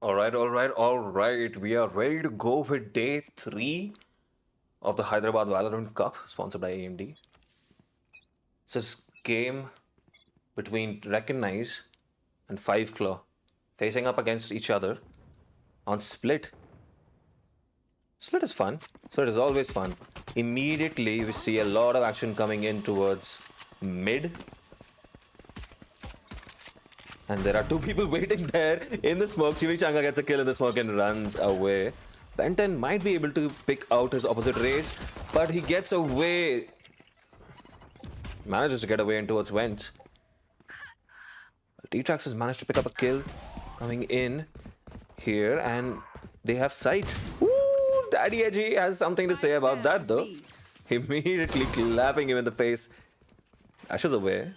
All right. We are ready to go with day 3 of the Hyderabad Valorant Cup, sponsored by AMD. This is game between Recognize and Five Claw, facing up against each other on Split. Split is fun. So it is always fun. Immediately, we see a lot of action coming in towards mid. And there are two people waiting there in the smoke. Chimichanga gets a kill in the smoke and runs away. Benton might be able to pick out his opposite race, but he gets away. Manages to get away in towards Vent. D-Trax has managed to pick up a kill coming in here, and they have sight. Ooh, Daddy Edgy has something to say about that though. Immediately clapping him in the face. Ashes away.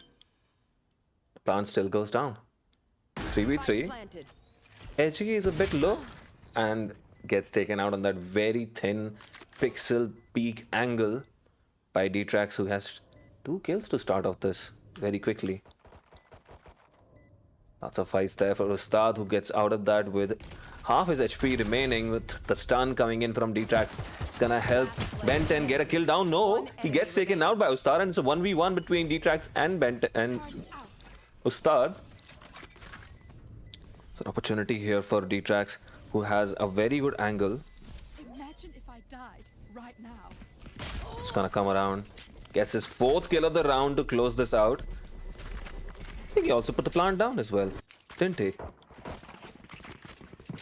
The plant still goes down. 3v3. Edgy is a bit low and gets taken out on that very thin pixel peak angle by D-Trax, who has 2 kills to start off this very quickly. Lots of fights there for Ustad, who gets out of that with half his HP remaining, with the stun coming in from D-Trax. It's gonna help Ben 10 get a kill down. No, he gets taken out by Ustad, and it's a 1v1 between D-Trax and Ustad. It's an opportunity here for D-Trax, who has a very good angle. Imagine if I died right now. He's gonna come around. Gets his 4th kill of the round to close this out. I think he also put the plant down as well, didn't he?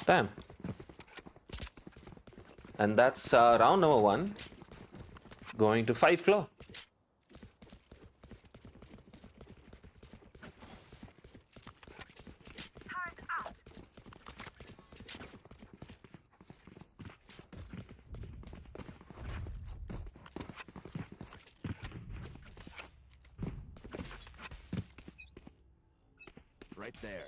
Damn. And that's round number 1. Going to 5 Claw. Right there.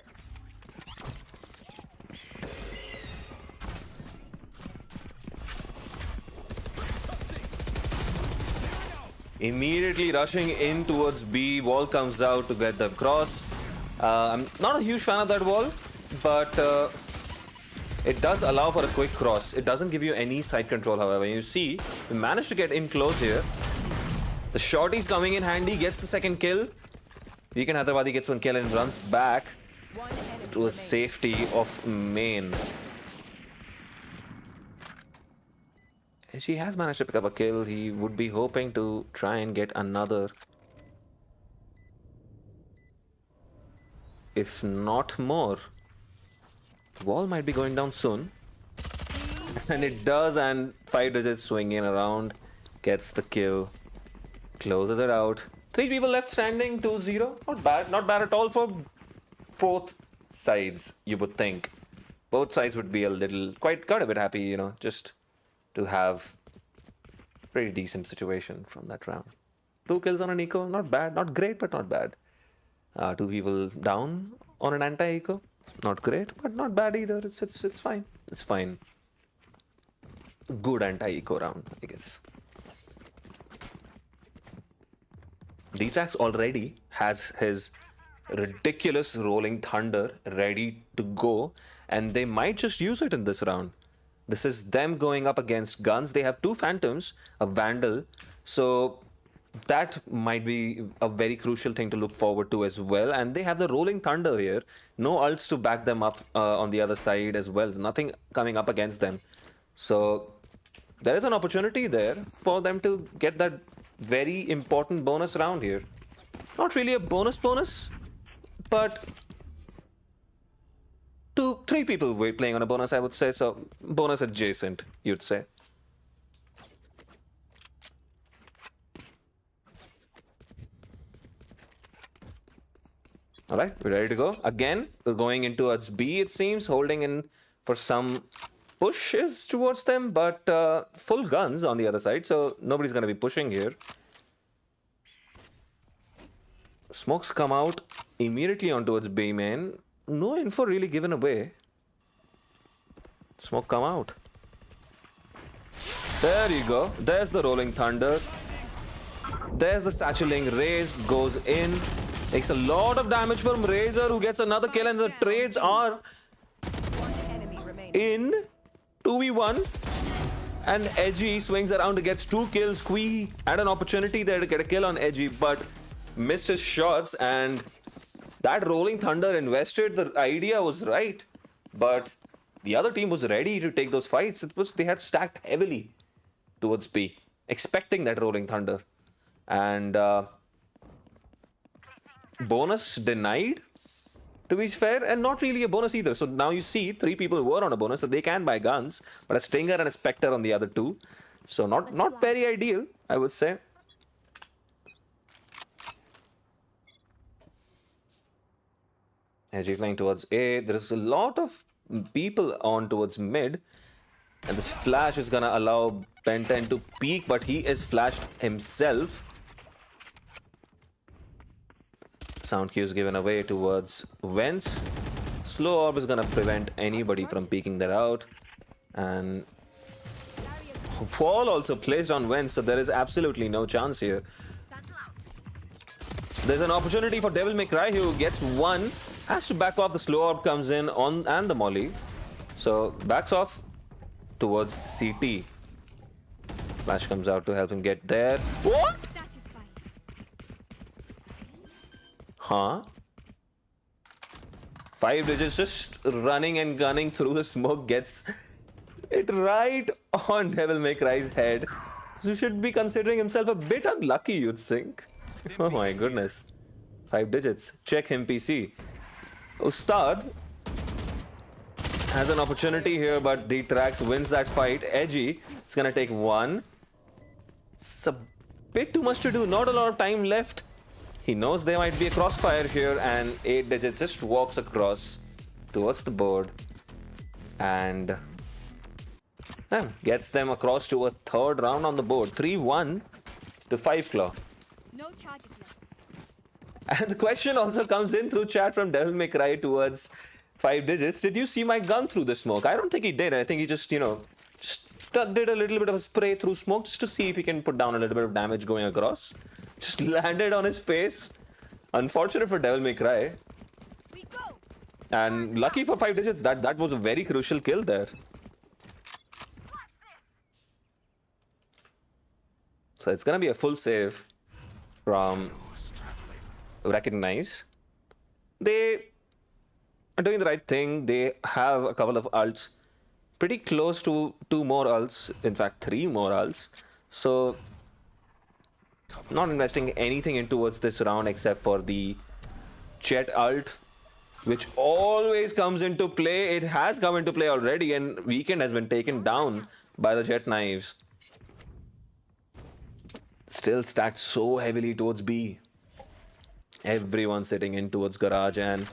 Immediately rushing in towards B. Wall comes out to get them cross. I'm not a huge fan of that wall, but it does allow for a quick cross. It doesn't give you any side control, however. You see, we managed to get in close here. The shorty's coming in handy, gets the 2nd kill. Weekend Hyderabad gets 1 kill and runs back to a safety of main. She has managed to pick up a kill. He would be hoping to try and get another, if not more. The wall might be going down soon. And it does, and 5 digits swinging around. Gets the kill. Closes it out. 3 people left standing, 2-0. Not bad. Not bad at all for both sides, you would think. Both sides would be quite a bit happy, you know, just to have pretty decent situation from that round. 2 kills on an eco, not bad, not great, but not bad. 2 people down on an anti-eco, not great, but not bad either. It's fine. It's fine. Good anti-eco round, I guess. D-Trax already has his ridiculous rolling thunder ready to go, and they might just use it in this round. This is them going up against guns. They have 2 phantoms, a vandal, so that might be a very crucial thing to look forward to as well. And they have the rolling thunder here, no ults to back them up on the other side as well. There's nothing coming up against them, so there is an opportunity there for them to get that very important bonus round here. Not really a bonus, but 3 people were playing on a bonus, I would say, so bonus adjacent, you'd say. Alright, we're ready to go. Again, we're going into towards B, it seems, holding in for some pushes towards them, but full guns on the other side, so nobody's going to be pushing here. Smokes come out immediately on towards B main. No info really given away. Smoke come out. There you go. There's the rolling thunder. There's the satcheling. Raze goes in. Takes a lot of damage from Razor, who gets another kill, and the trades are in 2v1. And Edgy swings around and gets 2 kills. Kui had an opportunity there to get a kill on Edgy, but missed his shots. And that Rolling Thunder invested. The idea was right, but the other team was ready to take those fights. They had stacked heavily towards B, expecting that Rolling Thunder. And bonus denied, to be fair, and not really a bonus either. So now you see 3 people who were on a bonus, so they can buy guns, but a Stinger and a Spectre on the other 2. So not very ideal, I would say. Edgy playing towards A. There's a lot of people on towards mid. And this flash is gonna allow Ben 10 to peek, but he is flashed himself. Sound cue is given away towards Vents. Slow orb is gonna prevent anybody from peeking that out. And fall also placed on Vents, so there is absolutely no chance here. There's an opportunity for Devil May Cry who gets 1. Has to back off. The slow orb comes in on and the molly. So backs off towards CT. Flash comes out to help him get there. What? Huh? 5 digits just running and gunning through the smoke gets it right on Devil May Cry's head. So he should be considering himself a bit unlucky, you'd think. Oh my goodness. 5 digits. Check him PC. Ustad has an opportunity here, but D-Trax wins that fight. Edgy is gonna take 1. It's a bit too much to do. Not a lot of time left. He knows there might be a crossfire here, and 8 digits just walks across towards the board and gets them across to a 3rd round on the board. 3-1 to 5 Claw. No charges left. And the question also comes in through chat from Devil May Cry towards 5 digits. Did you see my gun through the smoke? I don't think he did. I think he just, did a little bit of a spray through smoke just to see if he can put down a little bit of damage going across. Just landed on his face. Unfortunate for Devil May Cry. We go. And lucky for 5 digits. That was a very crucial kill there. So it's gonna be a full save from Recognize. They are doing the right thing. They have a couple of ults. Pretty close to 2 more ults. In fact, 3 more ults. So not investing anything in towards this round except for the Jet ult, which always comes into play. It has come into play already, and Weekend has been taken down by the Jet knives. Still stacked so heavily towards B. Everyone sitting in towards Garage, and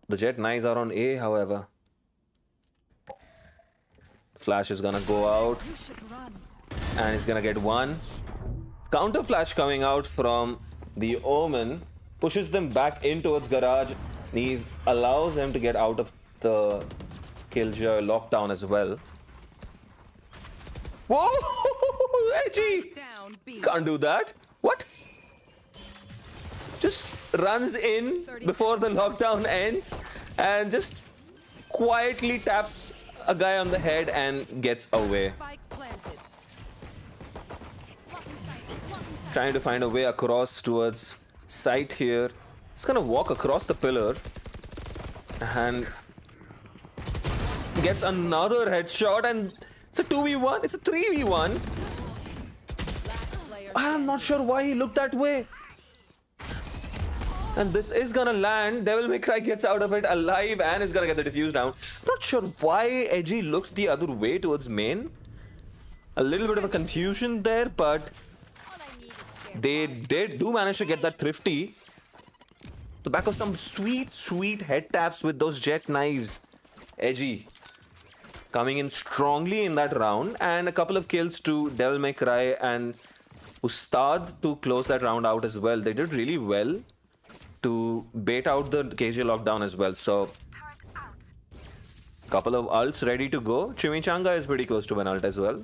the Jet knives are on A, however. Flash is gonna go out, You should run. and he's gonna get 1. Counter flash coming out from the Omen pushes them back in towards Garage. He allows him to get out of the Killjoy lockdown as well. Whoa! Edgy! Down B. Can't do that. What? Just runs in before the lockdown ends and just quietly taps a guy on the head and gets away. Spike planted. Trying to find a way across towards site here. He's gonna walk across the pillar and gets another headshot, and it's a 2v1. It's a 3v1. I'm not sure why he looked that way. And this is gonna land. Devil May Cry gets out of it alive and is gonna get the defuse down. Not sure why Edgy looked the other way towards main. A little bit of a confusion there, but they do manage to get that thrifty. The back of some sweet head taps with those Jet knives. Edgy coming in strongly in that round, and a couple of kills to Devil May Cry and Ustad to close that round out as well. They did really well to bait out the KJ lockdown as well. So couple of ults ready to go. Chimichanga is pretty close to an ult as well,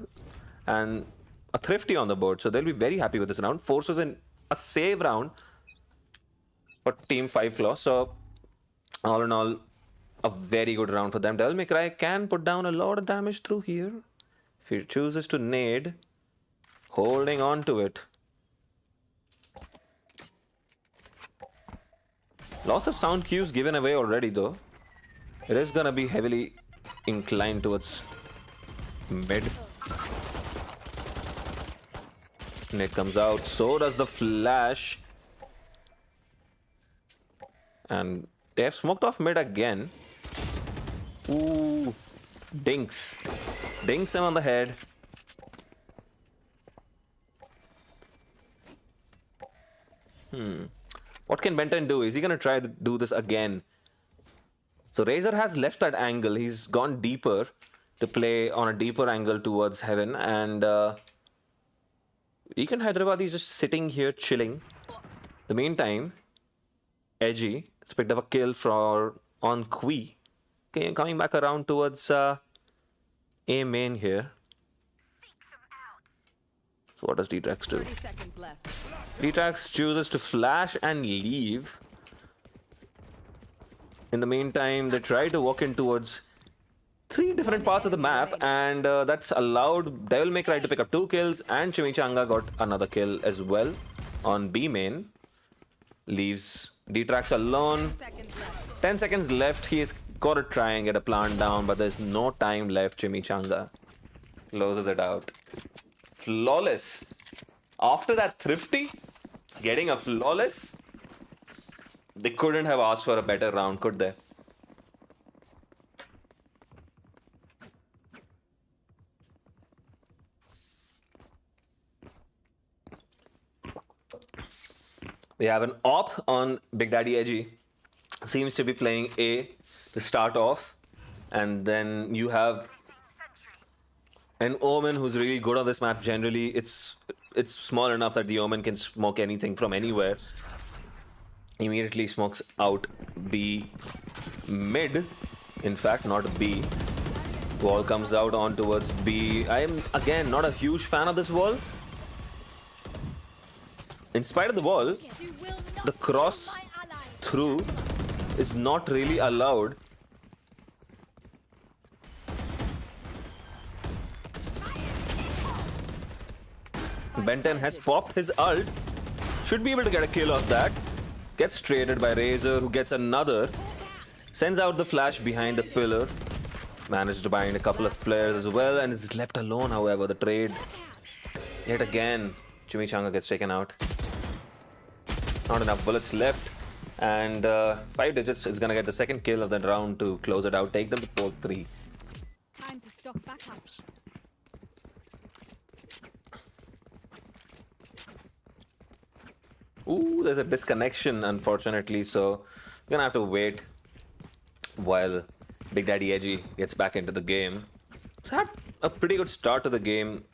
and a thrifty on the board, so they'll be very happy with this round. Forces in a save round for Team 5 Claw. So all in all, a very good round for them. Devil May Cry can put down a lot of damage through here. If he chooses to nade, holding on to it. Lots of sound cues given away already though. It is gonna be heavily inclined towards mid. Nade comes out, so does the flash. And they have smoked off mid again. Ooh, dinks. Dinks him on the head. What can Benton do? Is he gonna try to do this again? So Razor has left that angle. He's gone deeper to play on a deeper angle towards heaven. And Econ Hyderabad is just sitting here chilling. The meantime, Edgy has picked up a kill on Kui. Okay, coming back around towards A main here. So what does D-Trax do? 30 seconds left. D-Trax chooses to flash and leave. In the meantime, they try to walk in towards 3 different parts of the map, and that's allowed Devil May Cry to pick up 2 kills, and Chimichanga got another kill as well on B main. Leaves D-Trax alone. 10 seconds left. He's got to try and get a plant down, but there's no time left. Chimichanga closes it out. Flawless. After that thrifty, getting a flawless, they couldn't have asked for a better round, could they? We have an op on Big Daddy Edgy. Seems to be playing A to start off. And then you have an Omen who's really good on this map. Generally, it's small enough that the Omen can smoke anything from anywhere. Immediately smokes out B mid. In fact, not B. Wall comes out on towards B. I am, again, not a huge fan of this wall. In spite of the wall, the cross through is not really allowed. Benton has popped his ult. Should be able to get a kill off that. Gets traded by Razor, who gets another. Sends out the flash behind the pillar. Managed to bind a couple of players as well, and is left alone, however. The trade, yet again, Chimichanga gets taken out. Not enough bullets left. And 5 digits is going to get the second kill of that round to close it out. Take them to 4-3. Time to stock back up. Ooh, there's a disconnection, unfortunately. So we're going to have to wait while Big Daddy Edgy gets back into the game. It's had a pretty good start to the game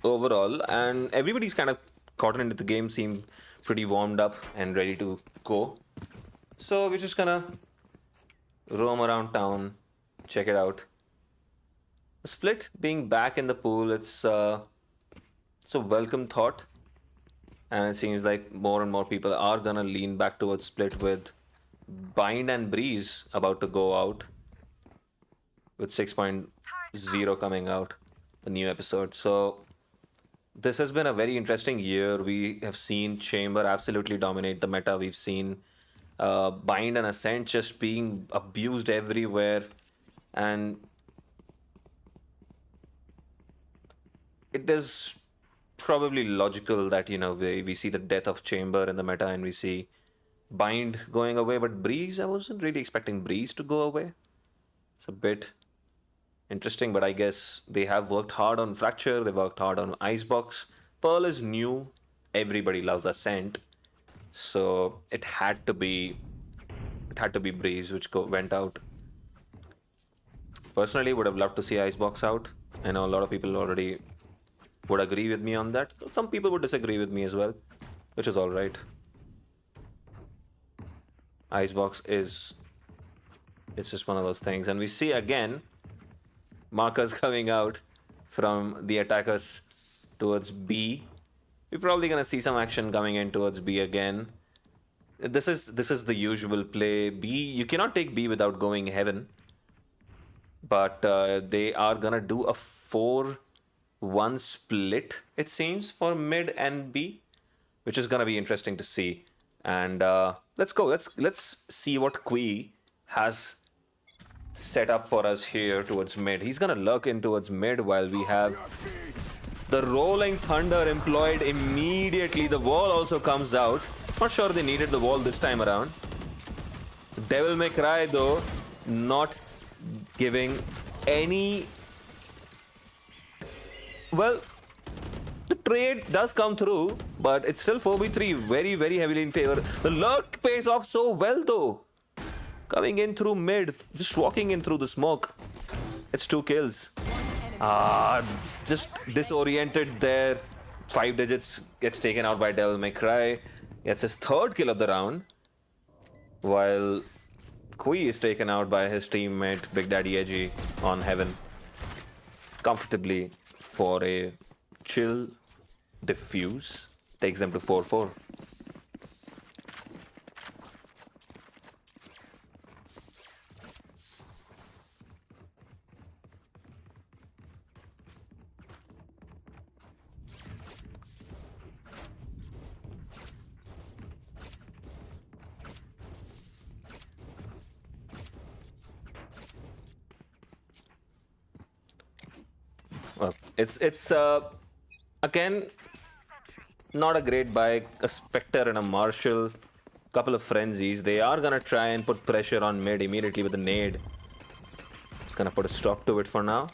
overall. And everybody's kind of gotten into the game, seem pretty warmed up and ready to go. So we're just gonna roam around town, check it out. Split being back in the pool, it's a welcome thought, and it seems like more and more people are gonna lean back towards Split, with Bind and Breeze about to go out, with 6.0 coming out, the new episode. So this has been a very interesting year. We have seen Chamber absolutely dominate the meta. We've seen Bind and Ascent just being abused everywhere. And it is probably logical that, you know, we see the death of Chamber in the meta and we see Bind going away. But Breeze, I wasn't really expecting Breeze to go away. It's a bit interesting, but I guess they have worked hard on Fracture, they worked hard on Icebox. Pearl is new, everybody loves Ascent, so it had to be Breeze which went out. Personally, would have loved to see Icebox out. I know a lot of people already would agree with me on that. Some people would disagree with me as well, which is alright. Icebox it's just one of those things. And we see again markers coming out from the attackers towards B. We're probably gonna see some action coming in towards B again. This is the usual play. B, you cannot take B without going heaven, but they are gonna do a 4-1 split, it seems, for mid and B, which is gonna be interesting to see. And let's go. Let's see what Kui has set up for us here towards mid. He's gonna lurk in towards mid while we have the rolling thunder employed immediately. The wall also comes out. Not sure they needed the wall this time around. Devil May Cry, though, not giving any. Well, the trade does come through, but it's still 4v3, very, very heavily in favor. The lurk pays off so well, though. Coming in through mid, just walking in through the smoke. It's 2 kills. Just disoriented there. 5 digits gets taken out by Devil May Cry. Gets his 3rd kill of the round. While Kui is taken out by his teammate Big Daddy Edgy on Heaven. Comfortably for a chill defuse. Takes them to 4-4. Well, it's again not a great buy. A Spectre and a Marshall, couple of frenzies. They are gonna try and put pressure on mid immediately with a nade. It's gonna put a stop to it for now.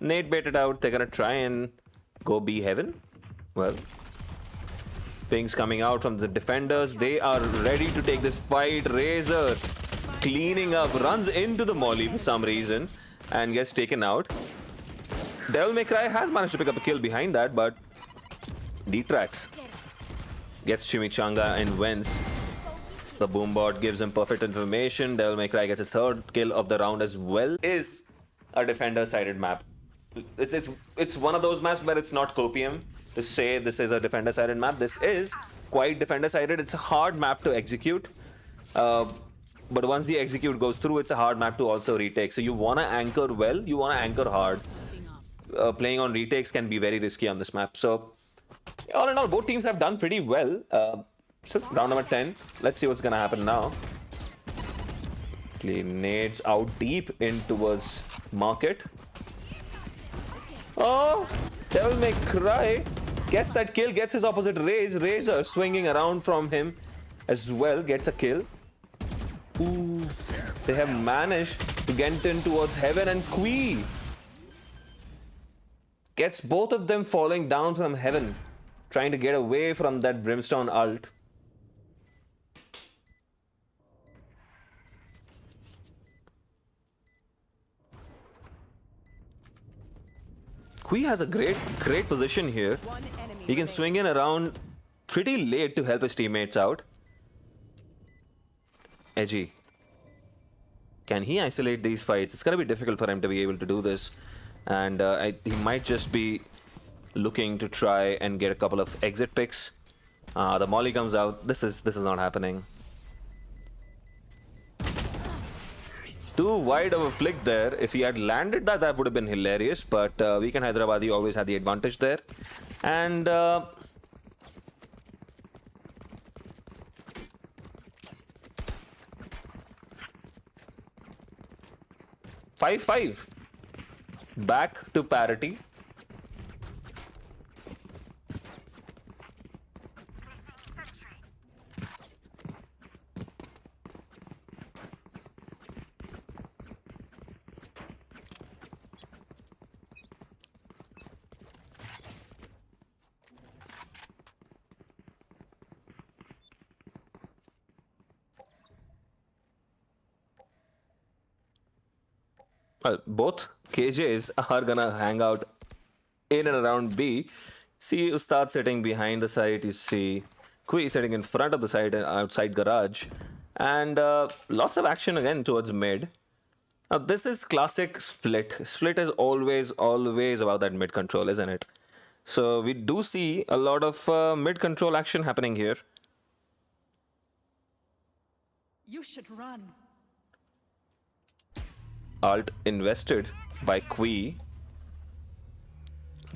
Nade baited out. They're gonna try and go B heaven. Well, things coming out from the defenders. They are ready to take this fight. Razor cleaning up, runs into the molly for some reason and gets taken out. Devil May Cry has managed to pick up a kill behind that, but D-Trax gets Chimichanga and wins. The Boombot gives him perfect information. Devil May Cry gets his 3rd kill of the round as well. Is a defender-sided map. It's one of those maps where it's not copium to say this is a defender-sided map. This is quite defender-sided. It's a hard map to execute. But once the execute goes through, it's a hard map to also retake. So you want to anchor well, you want to anchor hard. Playing on retakes can be very risky on this map. So, all in all, both teams have done pretty well. So, round number 10. Let's see what's going to happen now. Nades out deep in towards Market. Oh, Devil May Cry gets that kill, gets his opposite Razor swinging around from him as well, gets a kill. Ooh, they have managed to get in towards Heaven, and Kui gets both of them falling down from Heaven, trying to get away from that Brimstone ult. Kui has a great position here. He can swing in around pretty late to help his teammates out. Edgy. Can he isolate these fights? It's going to be difficult for him to be able to do this. And he might just be looking to try and get a couple of exit picks. The molly comes out. This is not happening. Too wide of a flick there. If he had landed that, that would have been hilarious. But Weekend Hyderabad always had the advantage there. And 5-5. Back to parity. Well, both KJs are gonna hang out in and around B. See Ustad sitting behind the site. You see Kui sitting in front of the site and outside garage. And lots of action again towards mid. Now this is classic split. Split is always about that mid control, isn't it? So we do see a lot of mid control action happening here. You should run. Alt invested by Kui,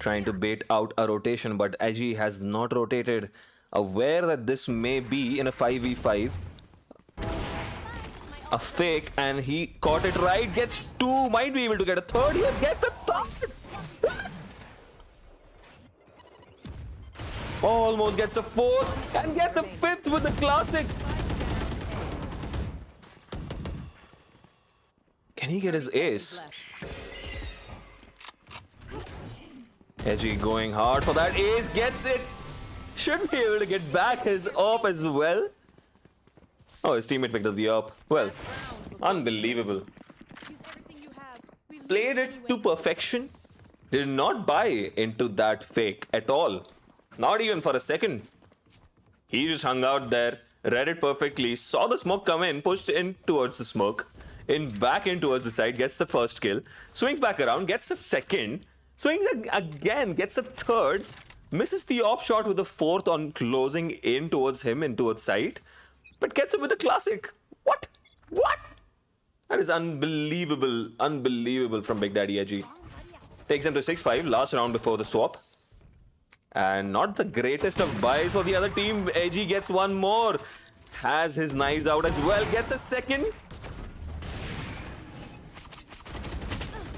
trying to bait out a rotation, but Edgy has not rotated, aware that this may be in a 5v5. A fake, and he caught it right, gets two, might be able to get a third here, gets a third! Almost gets a fourth, and gets a fifth with the classic! Can he get his ace? Edgy going hard for that ace, gets it! Should be able to get back his op as well. Oh, his teammate picked up the op. Well, unbelievable. Use everything you have. We lose Played it to anyway. perfection. Did not buy into that fake at all. Not even for a second. He just hung out there, read it perfectly, saw the smoke come in, pushed in towards the smoke, back in towards the side, gets the first kill, swings back around, gets a second, swings again, gets a third, misses the op shot with the fourth on closing in towards him and towards side, but gets him with a classic. What? What? That is unbelievable, unbelievable from Big Daddy Edgy. Takes him to 6-5, last round before the swap. And not the greatest of buys for the other team. Edgy gets one more. Has his knives out as well. Gets a second.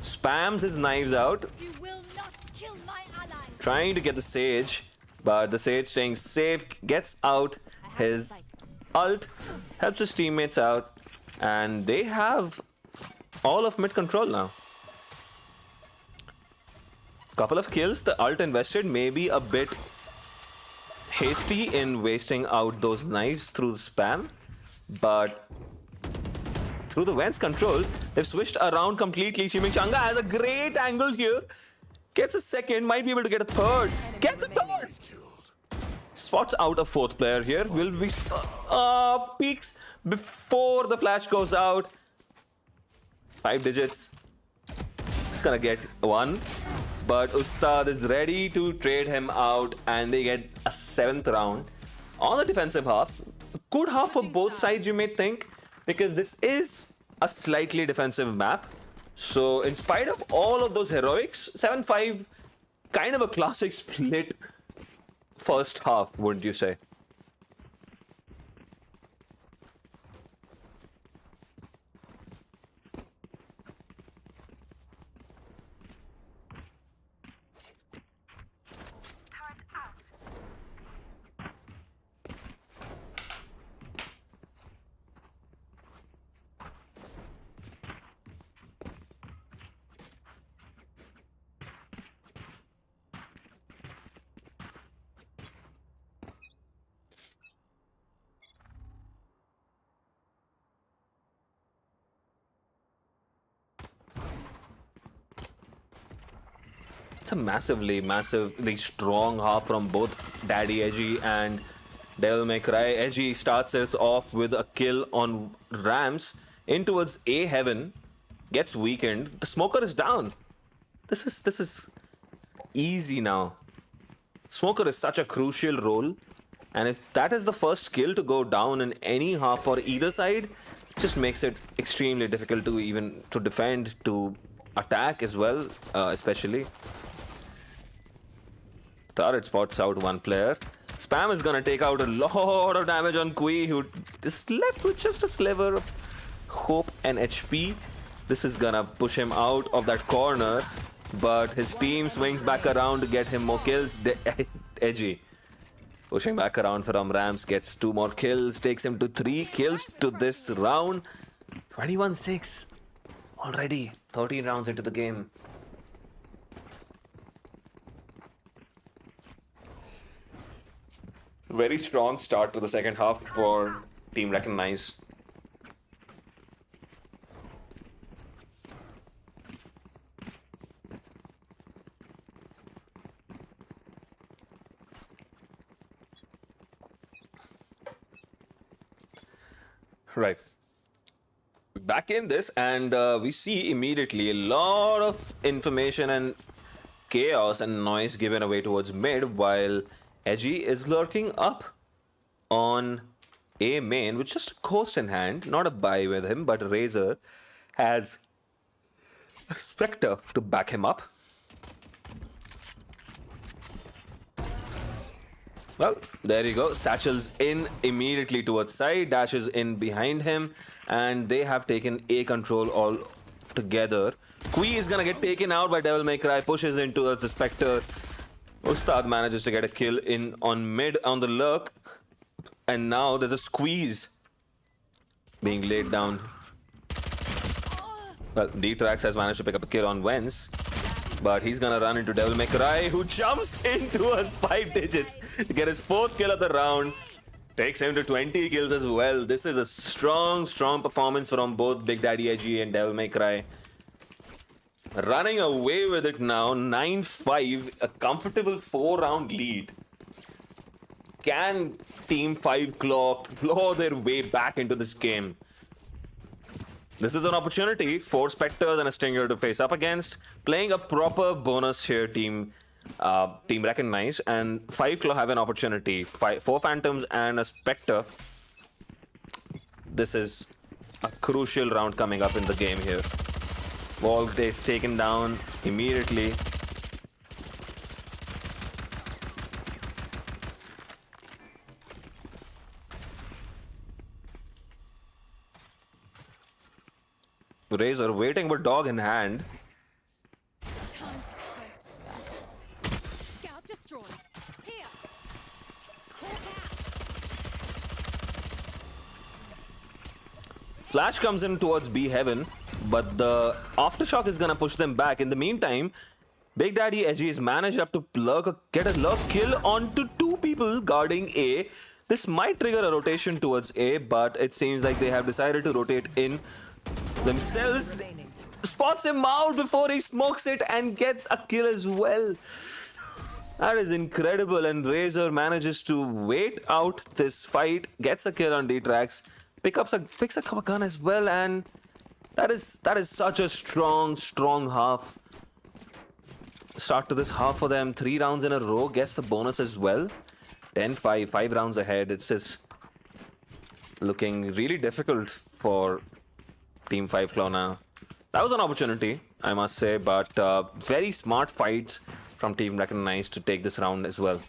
Spams his knives out. You will not kill my ally. Trying to get the Sage. But the Sage staying safe. Gets out his ult. Helps his teammates out. And they have all of mid control now. Couple of kills. The ult invested may be a bit hasty in wasting out those knives through the spam, but through the Vents control, they've switched around completely. Chimichanga has a great angle here. Gets a second, might be able to get a third. Gets a third! Spots out a fourth player here. Will be peaks before the flash goes out. 5 digits. It's gonna get one. But Ustad is ready to trade him out, and they get a 7th round on the defensive half. Good half for both sides, you may think, because this is a slightly defensive map. So in spite of all of those heroics, 7-5, kind of a classic split first half, wouldn't you say? It's a massively strong half from both Daddy Edgy and Devil May Cry. Edgy starts us off with a kill on Rams in towards A Heaven, gets weakened. The smoker is down. This is easy now. Smoker is such a crucial role, and if that is the first kill to go down in any half for either side, it just makes it extremely difficult to even to defend, to attack as well, especially. Turret spots out one player. Spam is gonna take out a lot of damage on Kui, who is left with just a sliver of hope and HP. This is gonna push him out of that corner, but his team swings back around to get him more kills. Edgy pushing back around from Rams, gets 2 more kills, takes him to 3 kills to this round. 21-6 already, 13 rounds into the game. Very strong start to the second half for Team Recognize. Right. Back in this, and we see immediately a lot of information and chaos and noise given away towards mid, while Edgy is lurking up on A main with just a coast in hand, not a buy with him, but Razor has a Spectre to back him up. Well, there you go. Satchel's in immediately towards side, dashes in behind him, and they have taken A control all together. Kui is gonna get taken out by Devil May Cry, pushes in towards the Spectre. Ustad manages to get a kill in on mid on the lurk, and now there's a squeeze being laid down. Well, D-Trax has managed to pick up a kill on Wens, but he's gonna run into Devil May Cry, who jumps in towards 5 digits to get his 4th kill of the round. Takes him to 20 kills as well. This is a strong performance from both Big Daddy Edgy and Devil May Cry. Running away with it now, 9-5, a comfortable 4-round lead. Can Team 5 claw their way back into this game? This is an opportunity for Spectres and a Stinger to face up against. Playing a proper bonus here, Team Recognize, and 5 Claw have an opportunity. 4 Phantoms and a Spectre. This is a crucial round coming up in the game here. Wall is taken down immediately. Razor waiting with dog in hand. Time to hunt. Scout destroyed. Here. Hawk out. Flash comes in towards B Heaven, but the Aftershock is gonna push them back. In the meantime, Big Daddy Edgy has managed up to get a lurk kill onto 2 people guarding A. This might trigger a rotation towards A, but it seems like they have decided to rotate in themselves. Spots him out before he smokes it and gets a kill as well. That is incredible, and Razor manages to wait out this fight, gets a kill on D-Trax, picks up a gun as well, and that is such a strong half. Start to this half for them. 3 rounds in a row, gets the bonus as well. 10-5, 5 rounds ahead. It's just looking really difficult for Team 5 Claw now. That was an opportunity, I must say, but very smart fights from Team Recognize to take this round as well.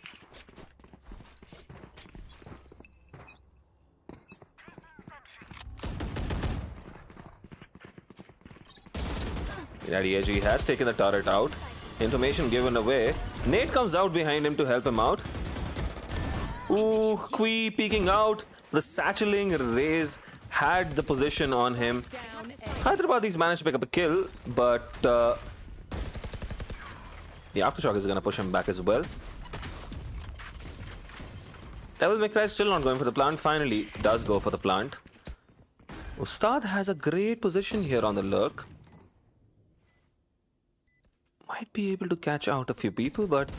Daddy Edgy has taken the turret out. Information given away. Nate comes out behind him to help him out. Ooh, Kui peeking out. The satcheling Raze had the position on him. Hyderabad managed to pick up a kill, but the Aftershock is going to push him back as well. Devil May Cry still not going for the plant. Finally does go for the plant. Ustad has a great position here on the lurk. Might be able to catch out a few people, but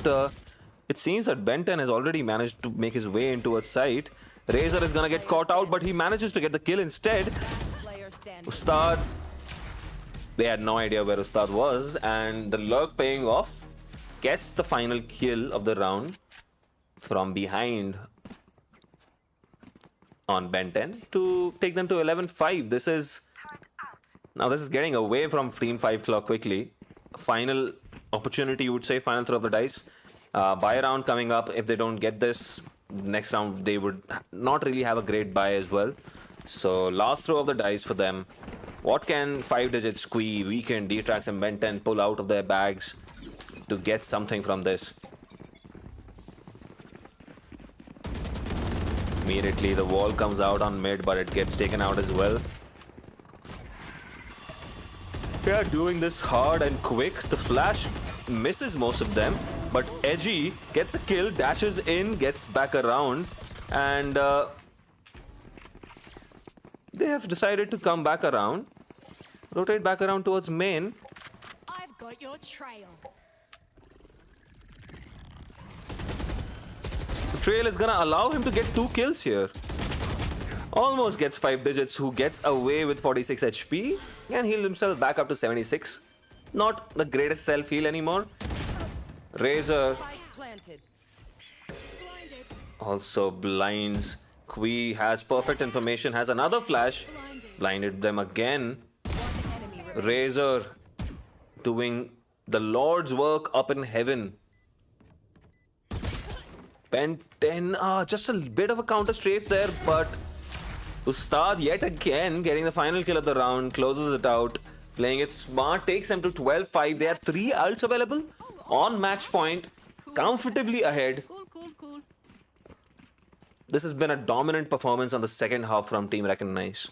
it seems that Ben 10 has already managed to make his way into a site. Razor is gonna get caught out, but he manages to get the kill instead. Ustad, they had no idea where Ustad was, and the lurk paying off, gets the final kill of the round from behind on Ben 10 to take them to 11-5. This is getting away from Team 5 Claw quickly. Final opportunity, you would say, final throw of the dice. Buy round coming up. If they don't get this, next round they would not really have a great buy as well. So last throw of the dice for them. What can 5-digit Squee, Weekend, D-Trax and Ben 10 pull out of their bags to get something from this? Immediately the wall comes out on mid, but it gets taken out as well. They are doing this hard and quick. The flash misses most of them, but Edgy gets a kill, dashes in, gets back around, and they have decided to come back around, rotate back around towards main. I've got your trail. The trail is gonna allow him to get 2 kills here. Almost gets 5 digits, who gets away with 46 HP and heal himself back up to 76. Not the greatest self heal anymore. Razor also blinds Kui has perfect information, has another flash. Blinded. Blinded them again. One enemy remaining. Razor doing the Lord's work up in heaven. Ben 10, just a bit of a counter strafe there, but Ustad yet again getting the final kill of the round, closes it out, playing it smart, takes them to 12-5. They have 3 ults available on match point, comfortably ahead. Cool, cool, cool. This has been a dominant performance on the second half from Team Recognize.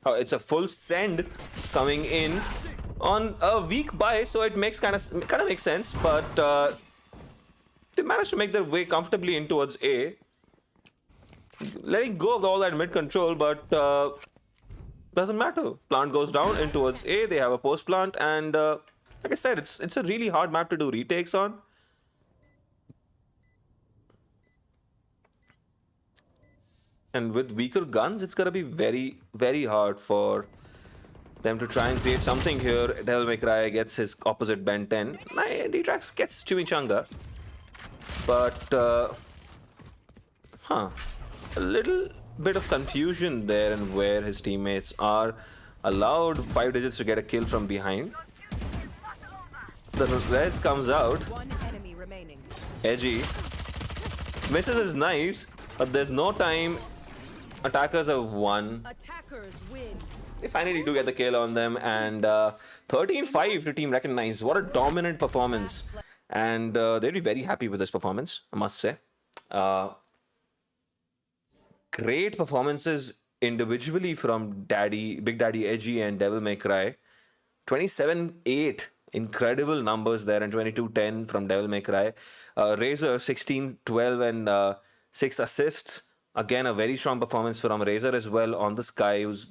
It's a full send coming in on a weak buy, so it makes kind of makes sense. But they managed to make their way comfortably in towards A, letting go of all that mid control. But doesn't matter. Plant goes down in towards A. They have a post plant, and like I said, it's a really hard map to do retakes on. And with weaker guns, it's gonna be very, very hard for them to try and create something here. Devil May Cry gets his opposite Ben 10. D-Trax gets Chimichanga. But, a little bit of confusion there in where his teammates are. Allowed 5 digits to get a kill from behind. The rest comes out. One enemy remaining. Edgy. Misses is nice, but there's no time. Attackers have won. Attackers win. They finally do get the kill on them, and 13-5 to Team Recognize. What a dominant performance. And they'd be very happy with this performance, I must say. Great performances individually from Big Daddy Edgy and Devil May Cry. 27-8, incredible numbers there, and 22-10 from Devil May Cry. Razor 16-12 and 6 assists. Again, a very strong performance from Razor as well on the Sky. Who's,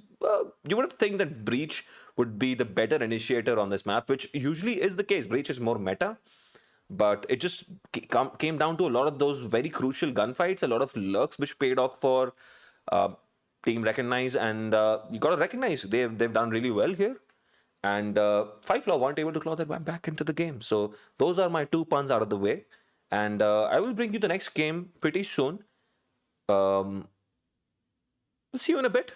you would have think that Breach would be the better initiator on this map, which usually is the case. Breach is more meta, but it just came down to a lot of those very crucial gunfights, a lot of lurks, which paid off for Team Recognize. And you got to recognize they've done really well here. And 5claw weren't able to claw their way back into the game. So those are my 2 puns out of the way. And I will bring you the next game pretty soon. We'll see you in a bit.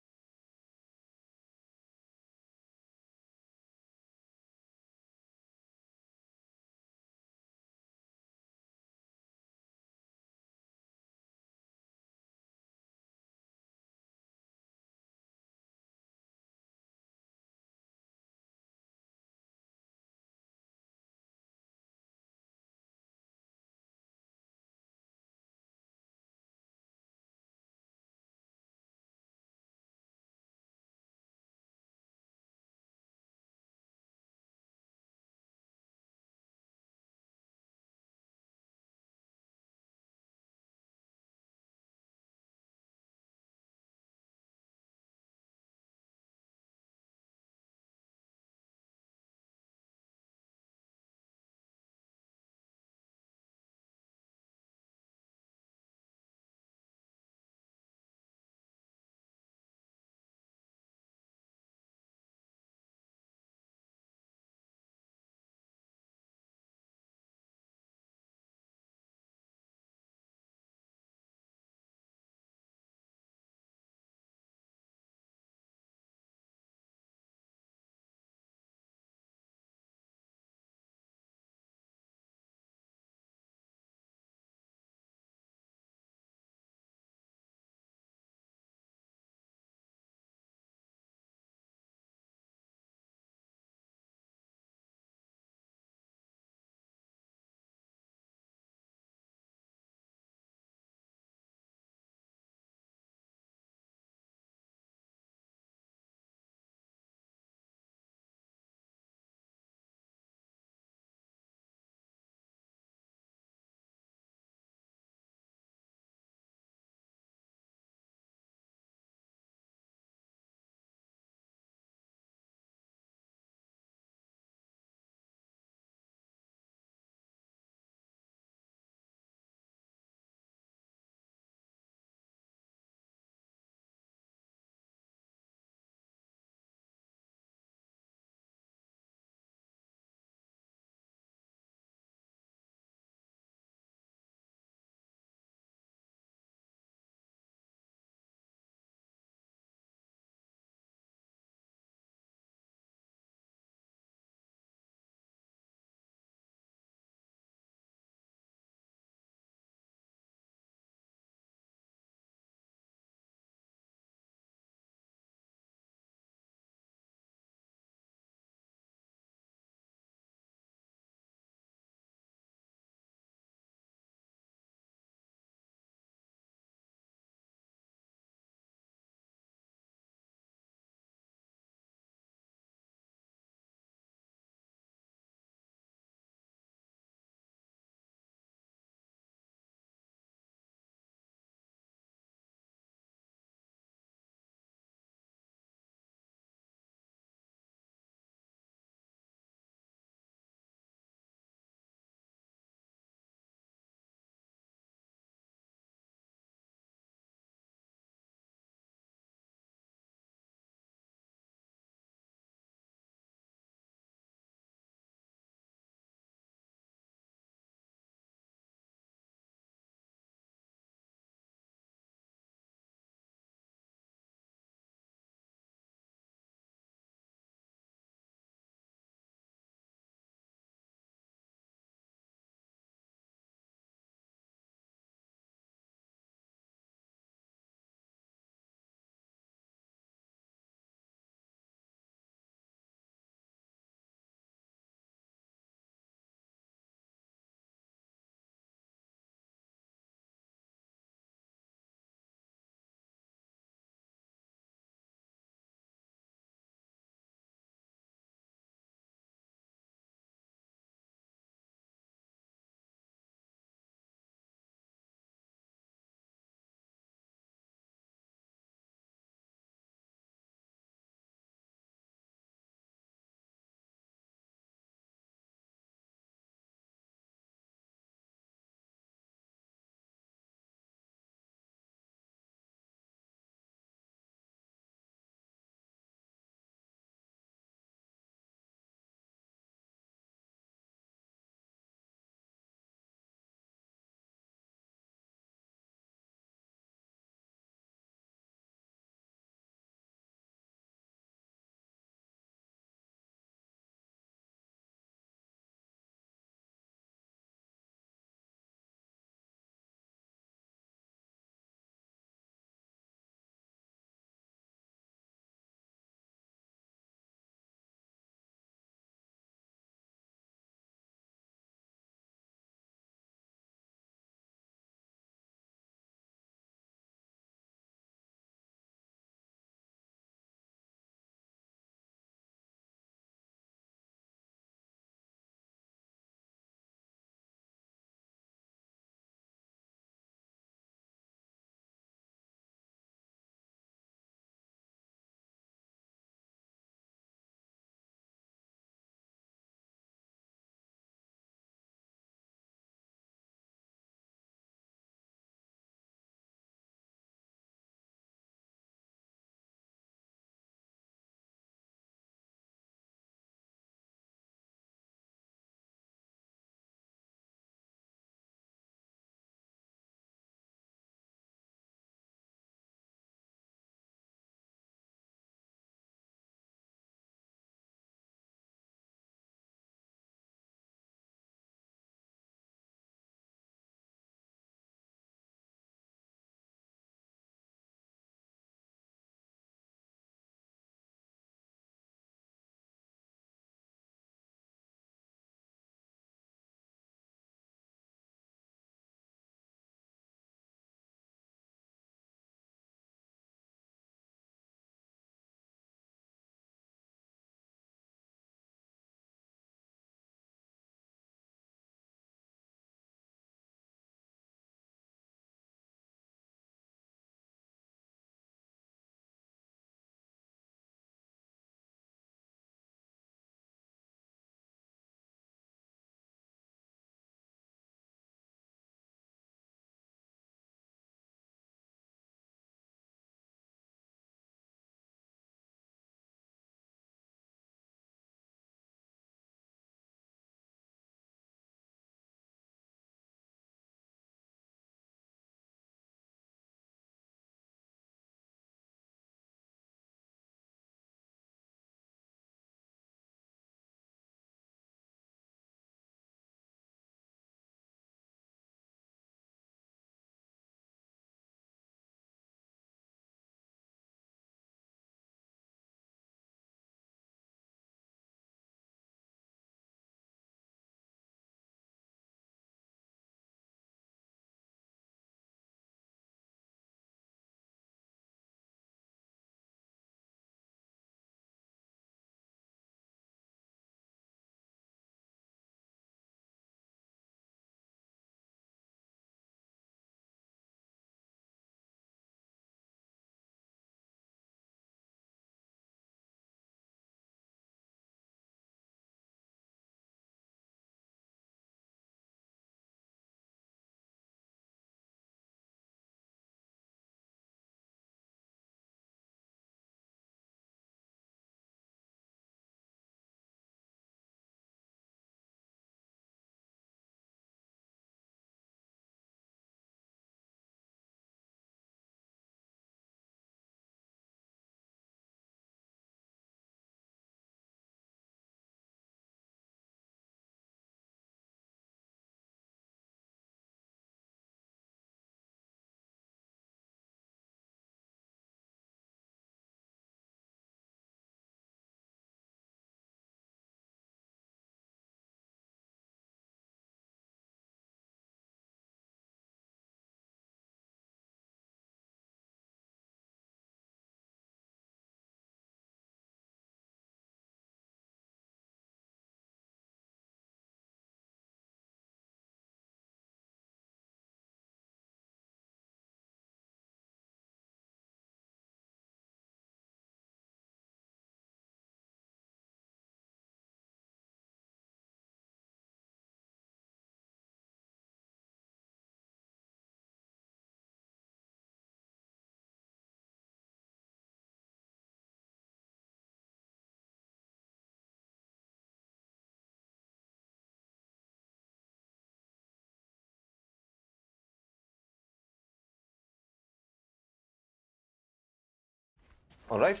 All right,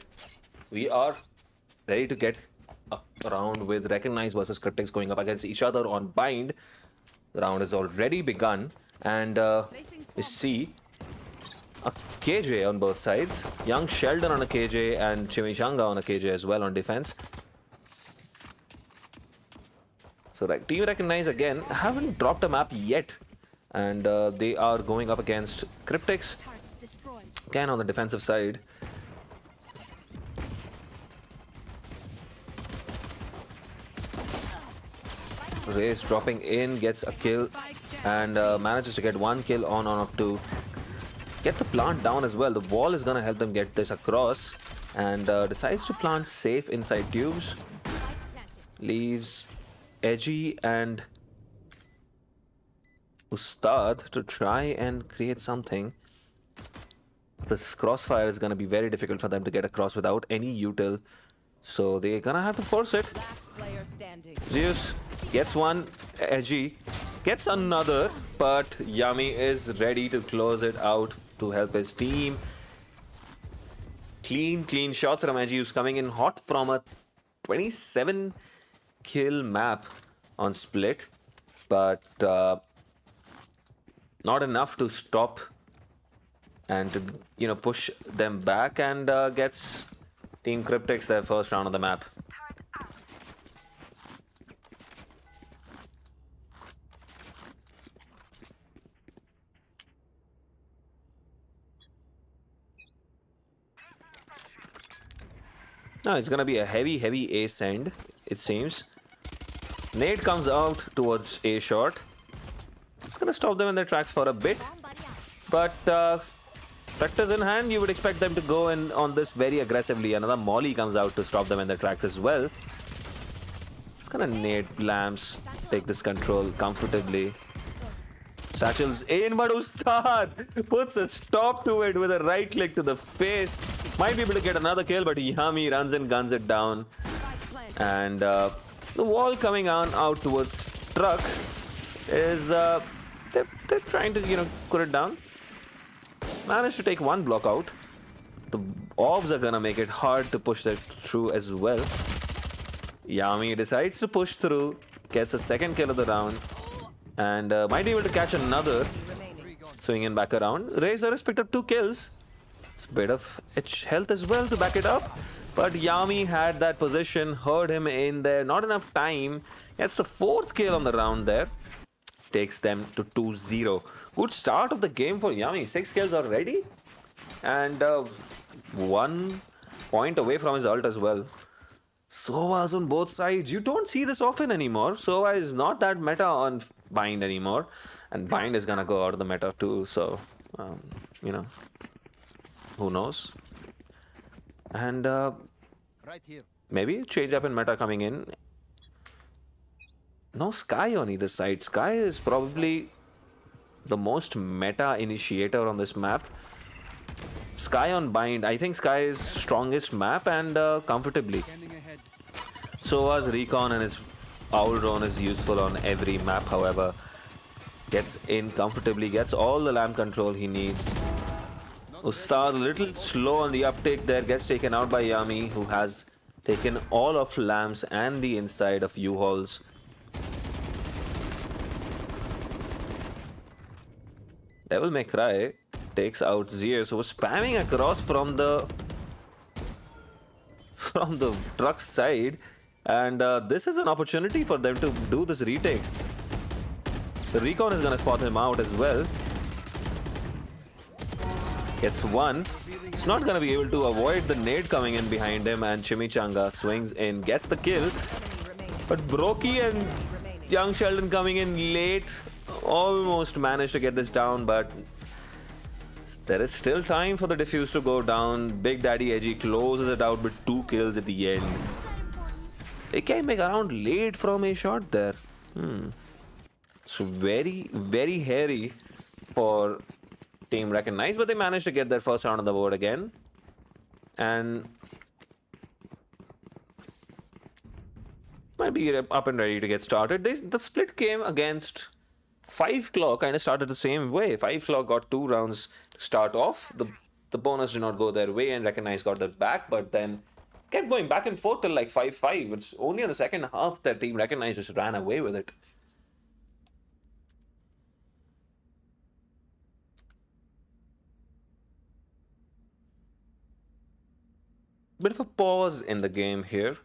we are ready to get a round with Recognize versus Cryptics going up against each other on Bind. The round has already begun, and Placing we swamp. see a KJ on both sides. Young Sheldon on a KJ and Chimichanga on a KJ as well on defense. So Team Recognize again haven't dropped a map yet, and they are going up against Cryptics Turret destroyed. again on the defensive side. Race dropping in, gets a kill, and manages to get one kill on of two. Get the plant down as well. The wall is gonna help them get this across, and decides to plant safe inside tubes. Spike planted. Leaves Edgy and Ustad to try and create something. This crossfire is gonna be very difficult for them to get across without any util, so they're gonna have to force it. Last player standing. Zeus gets one, Edgy gets another, but Yami is ready to close it out to help his team. Clean shots from Edgy, who's coming in hot from a 27 kill map on Split, but not enough to stop and to push them back, and gets Team Cryptics their first round of the map. Now it's gonna be a heavy A send, it seems. Nade comes out towards A short. It's gonna stop them in their tracks for a bit, but Spectres in hand, you would expect them to go in on this very aggressively. Another Molly comes out to stop them in their tracks as well. It's gonna nade Lamps, take this control comfortably. Satchel's in, but Ustad puts a stop to it with a right click to the face. Might be able to get another kill, but Yami runs and guns it down. Spike planted. And the wall coming on out towards trucks is they're trying to put it down. Managed to take one block out. The orbs are gonna make it hard to push that through as well. Yami decides to push through, gets a second kill of the round, and might be able to catch another. Remaining. Swinging back around. Razor has picked up 2 kills. It's a bit of health as well to back it up. But Yami had that position, heard him in there, not enough time. Gets the 4th kill on the round there. Takes them to 2-0. Good start of the game for Yami. 6 kills already. And 1 point away from his ult as well. Sova's on both sides. You don't see this often anymore. Sova is not that meta on Bind anymore. And Bind is gonna go out of the meta too. So, who knows? And Right here. maybe a change up in meta coming in. No Sky on either side. Sky is probably the most meta initiator on this map. Sky on Bind. I think Sky is strongest map, and comfortably. Standing ahead. Sova's recon and his owl drone is useful on every map, however. Gets in comfortably, gets all the lamp control he needs. Ustad a little slow on the uptake there, gets taken out by Yami, who has taken all of lamps and the inside of U-Hauls. Devil May Cry takes out Zeus, who was spamming across from the truck side, and this is an opportunity for them to do this retake. The recon is gonna spot him out as well. Gets one. It's not gonna be able to avoid the nade coming in behind him, and Chimichanga swings in, gets the kill. Enemy remaining. But Brokey and Remaining. young Sheldon coming in late almost managed to get this down, but there is still time for the defuse to go down. Big Daddy Edgy closes it out with 2 kills at the end. They can make around late from a shot there. It's very hairy for Team Recognize, but they managed to get their first round on the board again. And might be up and ready to get started. The split came against 5 Claw, kind of started the same way. 5 Claw got 2 rounds to start off. The the bonus did not go their way and Recognize got that back, but then kept going back and forth till like 5-5. It's only in the second half that Team Recognize just ran away with it. Bit of a pause in the game here.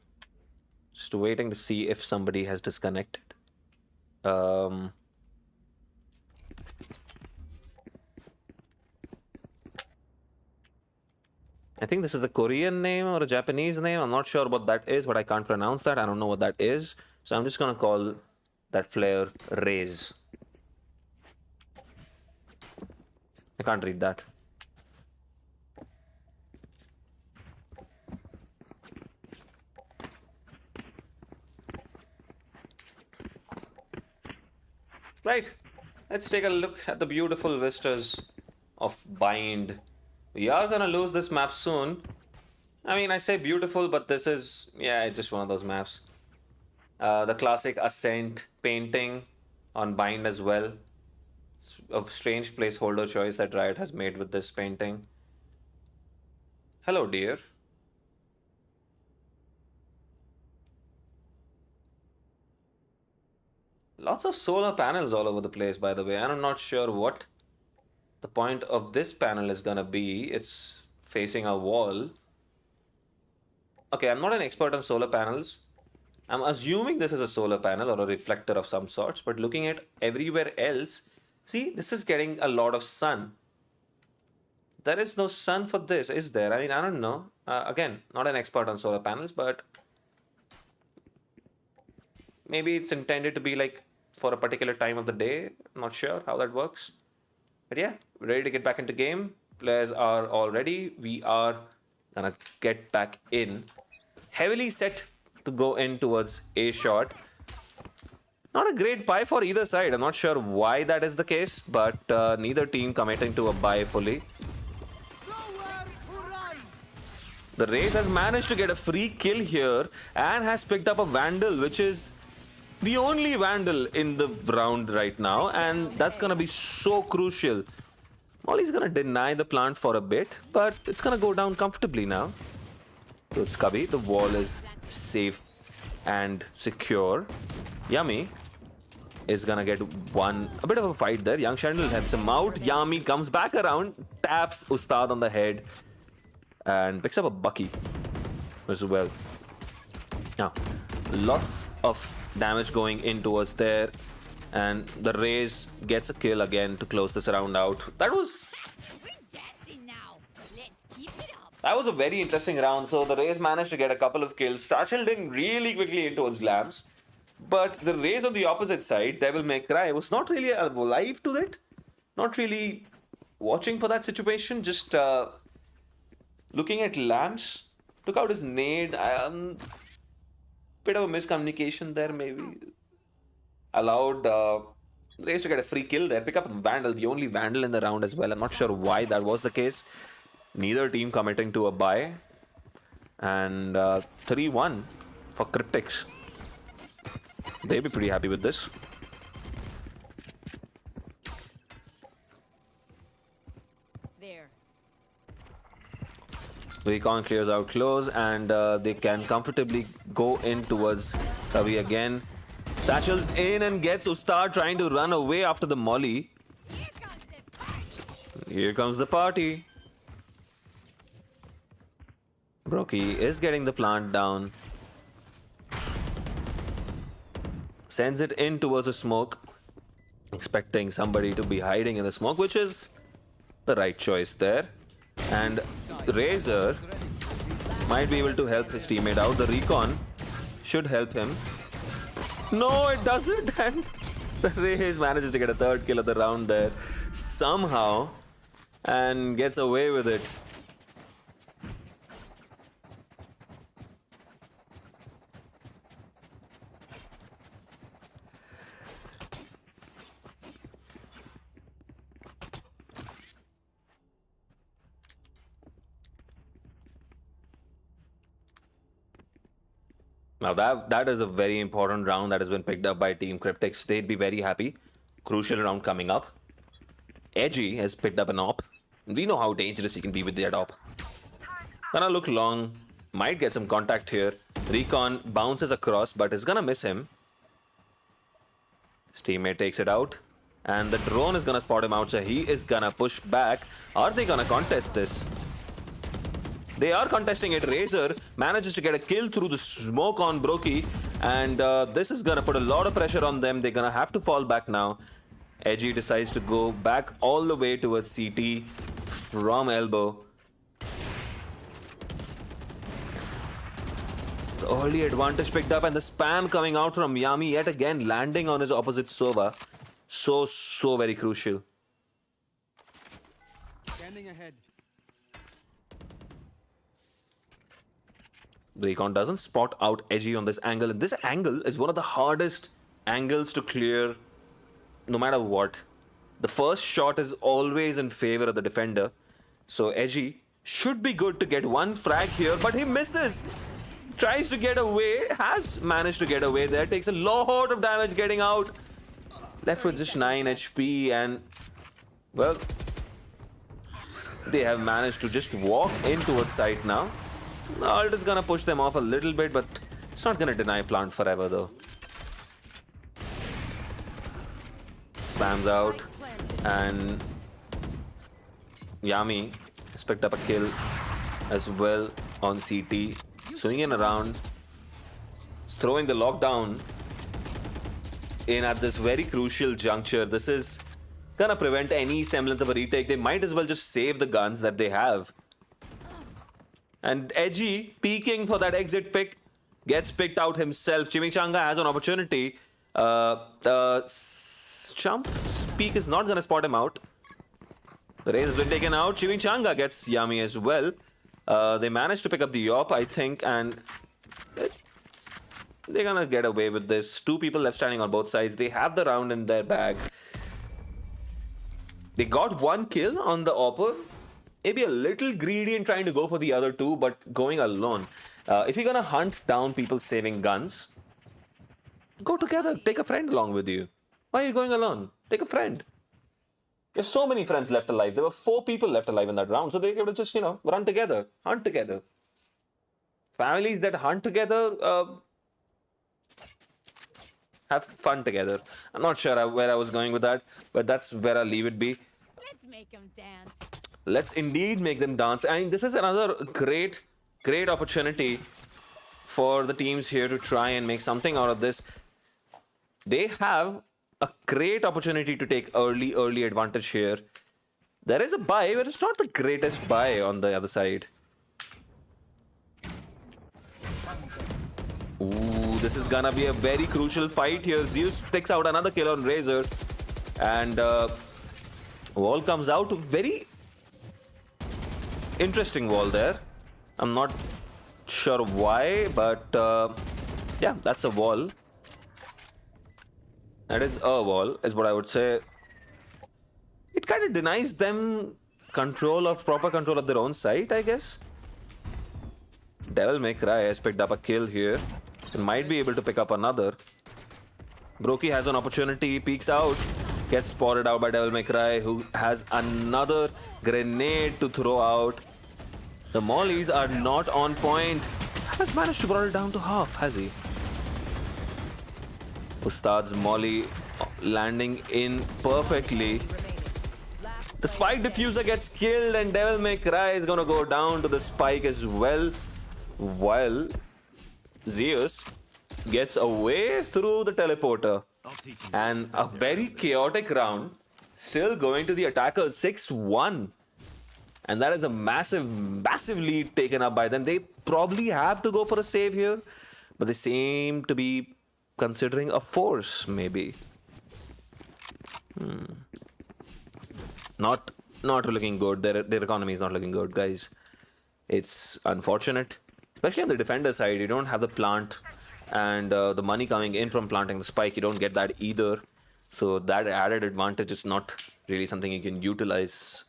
Just waiting to see if somebody has disconnected. I think this is a Korean name or a Japanese name. I'm not sure what that is, but I can't pronounce that. I don't know what that is. So I'm just going to call that player Raze. I can't read that. Right, let's take a look at the beautiful vistas of Bind. We are gonna lose this map soon. I mean, I say beautiful, but this is, yeah, it's just one of those maps. The classic Ascent painting on Bind as well. It's a strange placeholder choice that Riot has made with this painting. Hello, dear. Lots of solar panels all over the place, by the way. I'm not sure what the point of this panel is gonna be. It's facing a wall. Okay, I'm not an expert on solar panels. I'm assuming this is a solar panel or a reflector of some sorts, but looking at everywhere else, see, this is getting a lot of sun. There is no sun for this, is there? I mean, I don't know. Again, not an expert on solar panels, but maybe it's intended to be like for a particular time of the day. I'm not sure how that works. But yeah, ready to get back into game. Players are all ready. We are gonna get back in. Heavily set to go in towards A shot. Not a great buy for either side. I'm not sure why that is the case, but neither team committing to a buy fully. The Raze has managed to get a free kill here and has picked up a Vandal, which is the only Vandal in the round right now, and that's gonna be so crucial. Molly's gonna deny the plant for a bit, but it's gonna go down comfortably now. It's Cubby. The wall is safe and secure. Yummy is gonna get a bit of a fight there. Young Shandel helps him out. Yami comes back around, taps Ustad on the head, and picks up a Bucky as well. Now, lots of damage going in towards there, and the Raze gets a kill again to close this round out. That was a very interesting round. So the Raze managed to get a couple of kills, satcheling really quickly in towards Lamps, but the Raze on the opposite side, Devil May Cry, was not really alive to it, not really watching for that situation, just looking at Lamps, took out his nade. Bit of a miscommunication there, maybe. Allowed Raze to get a free kill there. Pick up Vandal, the only Vandal in the round as well. I'm not sure why that was the case. Neither team committing to a buy. And 3-1 for Cryptics. They'll be pretty happy with this. There. Recon clears out close, and they can comfortably go in towards Kavi again. Satchel's in and gets Ustad trying to run away after the molly. Here comes the party. Brokey is getting the plant down. Sends it in towards the smoke, expecting somebody to be hiding in the smoke, which is the right choice there. And Razor might be able to help his teammate out. The recon should help him. No, it doesn't. And the Raze manages to get a third kill of the round there somehow and gets away with it. Now that is a very important round that has been picked up by Team Cryptics. They'd be very happy. Crucial round coming up. Edgy has picked up an op. We know how dangerous he can be with the ADOP. Gonna look long. Might get some contact here. Recon bounces across, but is gonna miss him. His teammate takes it out. And the drone is gonna spot him out, so he is gonna push back. Are they gonna contest this? They are contesting it. Razor manages to get a kill through the smoke on Brokey. And this is gonna put a lot of pressure on them. They're gonna have to fall back now. Edgy decides to go back all the way towards CT from elbow. The early advantage picked up, and the spam coming out from Yami yet again, landing on his opposite Sova. So very crucial. Standing ahead. Recon doesn't spot out Edgy on this angle, and this angle is one of the hardest angles to clear no matter what. The first shot is always in favor of the defender, so Edgy should be good to get one frag here, but he misses. Tries to get away, has managed to get away there, takes a lot of damage getting out. Left with just 9 HP, and well, they have managed to just walk in towards site now. Ult is gonna push them off a little bit, but it's not gonna deny plant forever though. Spams out, and Yami has picked up a kill as well on CT. Swinging around, throwing the lockdown in at this very crucial juncture. This is gonna prevent any semblance of a retake. They might as well just save the guns that they have. And Edgy, peeking for that exit pick, gets picked out himself. Chimichanga has an opportunity. The jump peak is not gonna spot him out. The race has been taken out. Chimichanga gets Yami as well. They managed to pick up the op, I think, and they're gonna get away with this. 2 people left standing on both sides. They have the round in their bag. They got 1 kill on the Opper. Maybe a little greedy in trying to go for the other 2, but going alone. If you're gonna hunt down people saving guns, go together. Take a friend along with you. Why are you going alone? Take a friend. There's so many friends left alive. There were 4 people left alive in that round, so they could have just, run together, hunt together. Families that hunt together have fun together. I'm not sure where I was going with that, but that's where I'll leave it be. Let's make them dance. Let's indeed make them dance. I mean, this is another great opportunity for the teams here to try and make something out of this. They have a great opportunity to take early advantage here. There is a buy, but it's not the greatest buy on the other side. Ooh, this is gonna be a very crucial fight here. Zeus takes out another kill on Razor, and wall comes out. Very interesting wall there. I'm not sure why, but yeah, that's a wall. That is a wall, is what I would say. It kind of denies them proper control of their own site, I guess. Devil May Cry has picked up a kill here and might be able to pick up another. Brokey has an opportunity, peeks out, gets spotted out by Devil May Cry, who has another grenade to throw out. The mollies are not on point. Has managed to brought it down to half, has he? Ustad's molly landing in perfectly. The spike diffuser gets killed, and Devil May Cry is gonna go down to the spike as well, while Zeus gets away through the teleporter. And a very chaotic round, still going to the attackers, 6-1. And that is a massive lead taken up by them. They probably have to go for a save here, but they seem to be considering a force, maybe. Not looking good. Their economy is not looking good, guys. It's unfortunate, especially on the defender side. You don't have the plant and the money coming in from planting the spike. You don't get that either. So that added advantage is not really something you can utilize.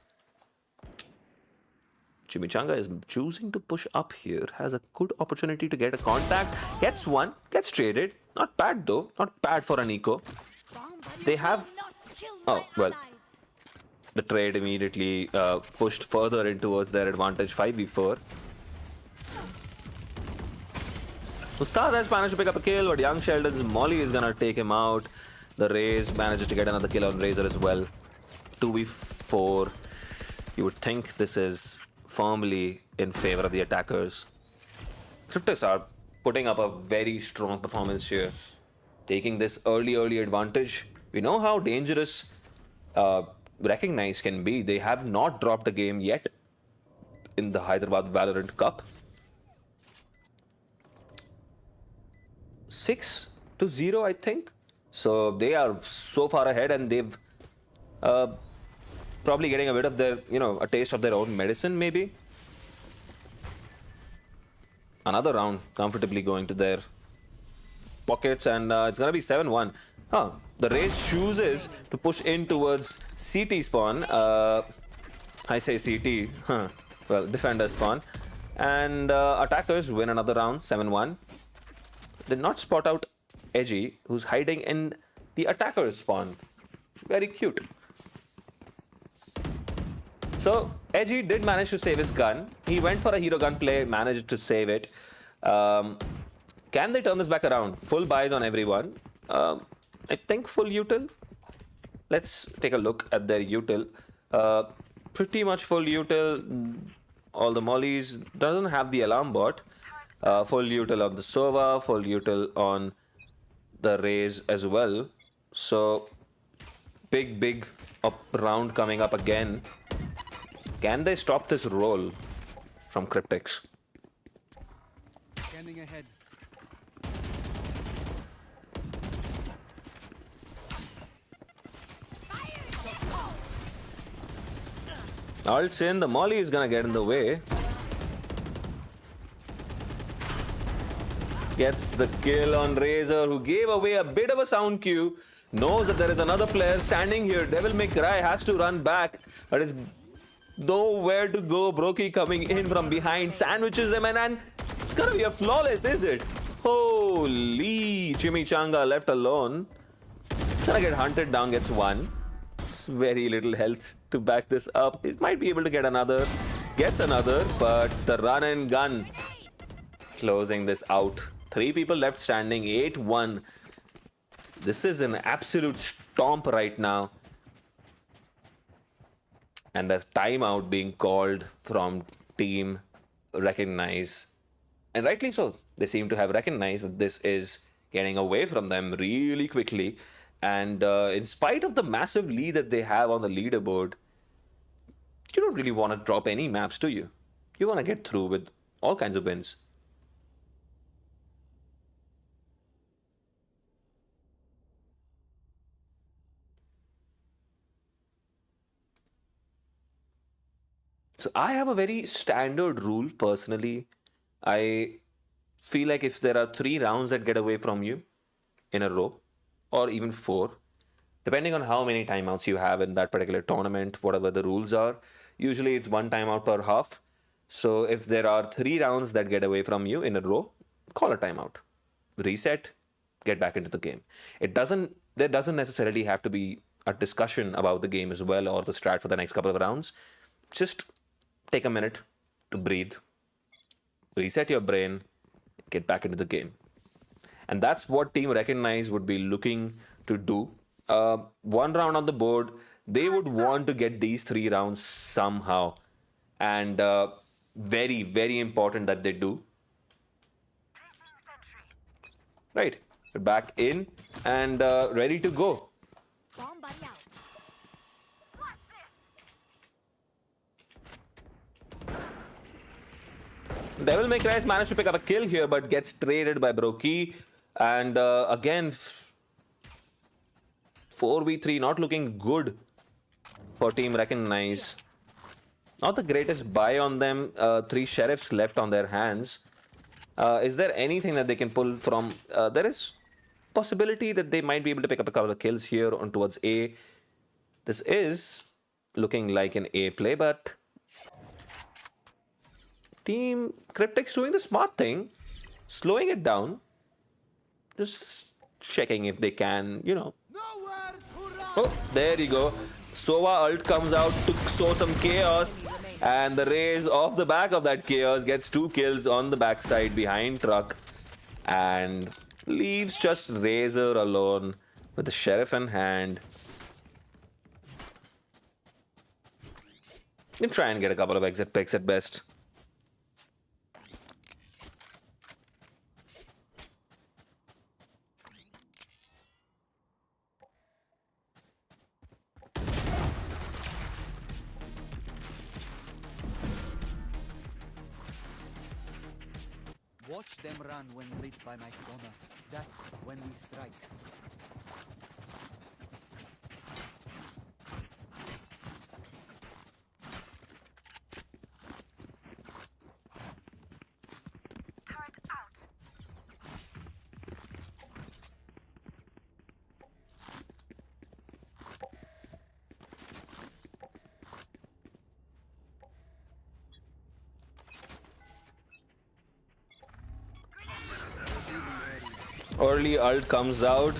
Chimichanga is choosing to push up here. Has a good opportunity to get a contact. Gets one. Gets traded. Not bad though. Not bad for an eco. They have... Oh, well. the trade immediately pushed further in towards their advantage 5v4. Ustad has managed to pick up a kill, but Young Sheldon's Molly is gonna take him out. The Raze manages to get another kill on Razor as well. 2v4. You would think this is firmly in favor of the attackers. Cryptus are putting up a very strong performance here, taking this early advantage. We know how dangerous Recognize can be. They have not dropped a game yet in the Hyderabad Valorant Cup. 6-0, I think. So they are so far ahead, and they've probably getting a bit of their, a taste of their own medicine, maybe. Another round comfortably going to their pockets, and it's gonna be 7-1. The Raze chooses to push in towards CT spawn. I say CT, well, defender spawn. And attackers win another round, 7-1. Did not spot out Edgy, who's hiding in the attacker's spawn. Very cute. So, Edgy did manage to save his gun. He went for a hero gun play, managed to save it. Can they turn this back around? Full buys on everyone. I think full util. Let's take a look at their util. Pretty much full util. All the mollies. Doesn't have the alarm bot. Full util on the Sova. Full util on the Raze as well. So, big up round coming up again. Can they stop this roll from Cryptix? Scanning ahead. Ult's in, the Molly is gonna get in the way. Gets the kill on Razor, who gave away a bit of a sound cue. Knows that there is another player standing here. Devil May Cry has to run back, but is nowhere to go. Brokey coming in from behind, sandwiches him, and it's gonna be a flawless, is it? Holy Chimichanga left alone. Gonna get hunted down, gets one. It's very little health to back this up. It might be able to get another. Gets another, but the run and gun closing this out. 3 people left standing, 8-1. This is an absolute stomp right now. And a timeout being called from Team Recognize. And rightly so. They seem to have recognized that this is getting away from them really quickly. And in spite of the massive lead that they have on the leaderboard, you don't really want to drop any maps, do you? You want to get through with all kinds of wins. So I have a very standard rule personally. I feel like if there are 3 rounds that get away from you in a row, or even 4, depending on how many timeouts you have in that particular tournament, whatever the rules are, usually it's 1 timeout per half. So if there are 3 rounds that get away from you in a row, call a timeout. Reset, get back into the game. There doesn't necessarily have to be a discussion about the game as well or the strat for the next couple of rounds. Just take a minute to breathe, reset your brain, get back into the game. And that's what Team Recognize would be looking to do. 1 round on the board, they would want to get these 3 rounds somehow. And very important that they do. Right, back in and ready to go. Bomb buddy out. Devil May Cry managed to pick up a kill here, but gets traded by Brokey. And again, 4v3, not looking good for Team Recognize. Not the greatest buy on them. 3 sheriffs left on their hands. Is there anything that they can pull from? There is possibility that they might be able to pick up a couple of kills here on towards A. This is looking like an A play, but Team Cryptix doing the smart thing, slowing it down, just checking if they can, Nowhere to run. Oh, there you go. Sova ult comes out to sow some chaos, and the raise off the back of that chaos gets 2 kills on the backside behind truck, and leaves just Razor alone with the sheriff in hand. You try and get a couple of exit picks at best. Watch them run when lit by my sonar. That's when we strike. Early ult comes out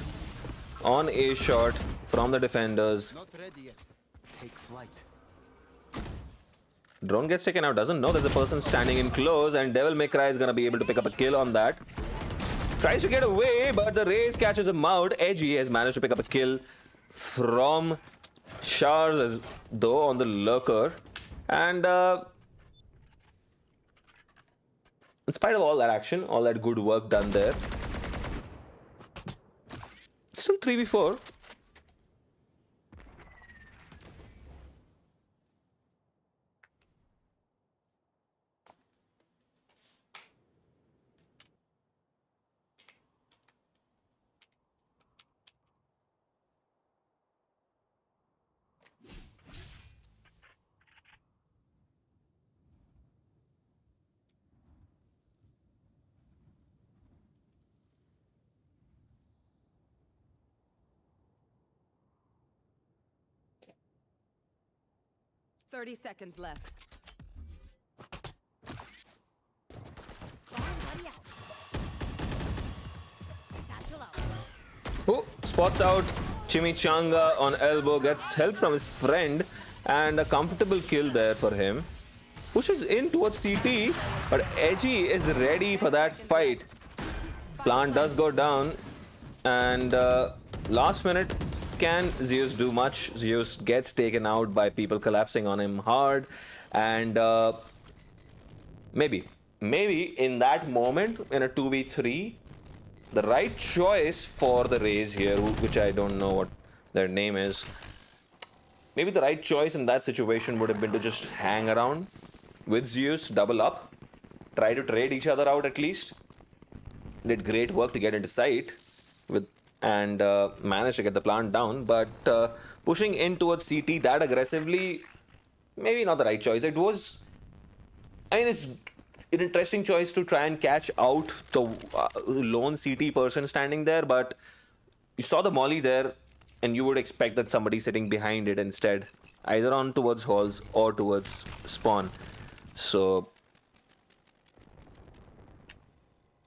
on a shot from the defenders. Not ready yet. Take flight. Drone gets taken out, doesn't know there's a person standing in close, and Devil May Cry is gonna be able to pick up a kill on that. Tries to get away, but the raise catches him out. Edgy has managed to pick up a kill from Shars as though on the lurker. And in spite of all that action, all that good work done there, still 3v4. Thirty seconds left. Oh, spots out Chimichanga on elbow, gets help from his friend, and a comfortable kill there for him. Pushes in towards CT, but Edgy is ready for that fight. Plant does go down, and last minute, can Zeus do much? Zeus gets taken out by people collapsing on him hard, and maybe in that moment, in a 2v3, the right choice for the Raze here, which I don't know what their name is, maybe the right choice in that situation would have been to just hang around with Zeus, double up, try to trade each other out at least. Did great work to get into sight with and managed to get the plant down, but pushing in towards CT that aggressively, maybe not the right choice. It was, I mean, it's an interesting choice to try and catch out the lone CT person standing there, but you saw the molly there, and you would expect that somebody sitting behind it instead, either on towards halls or towards spawn. So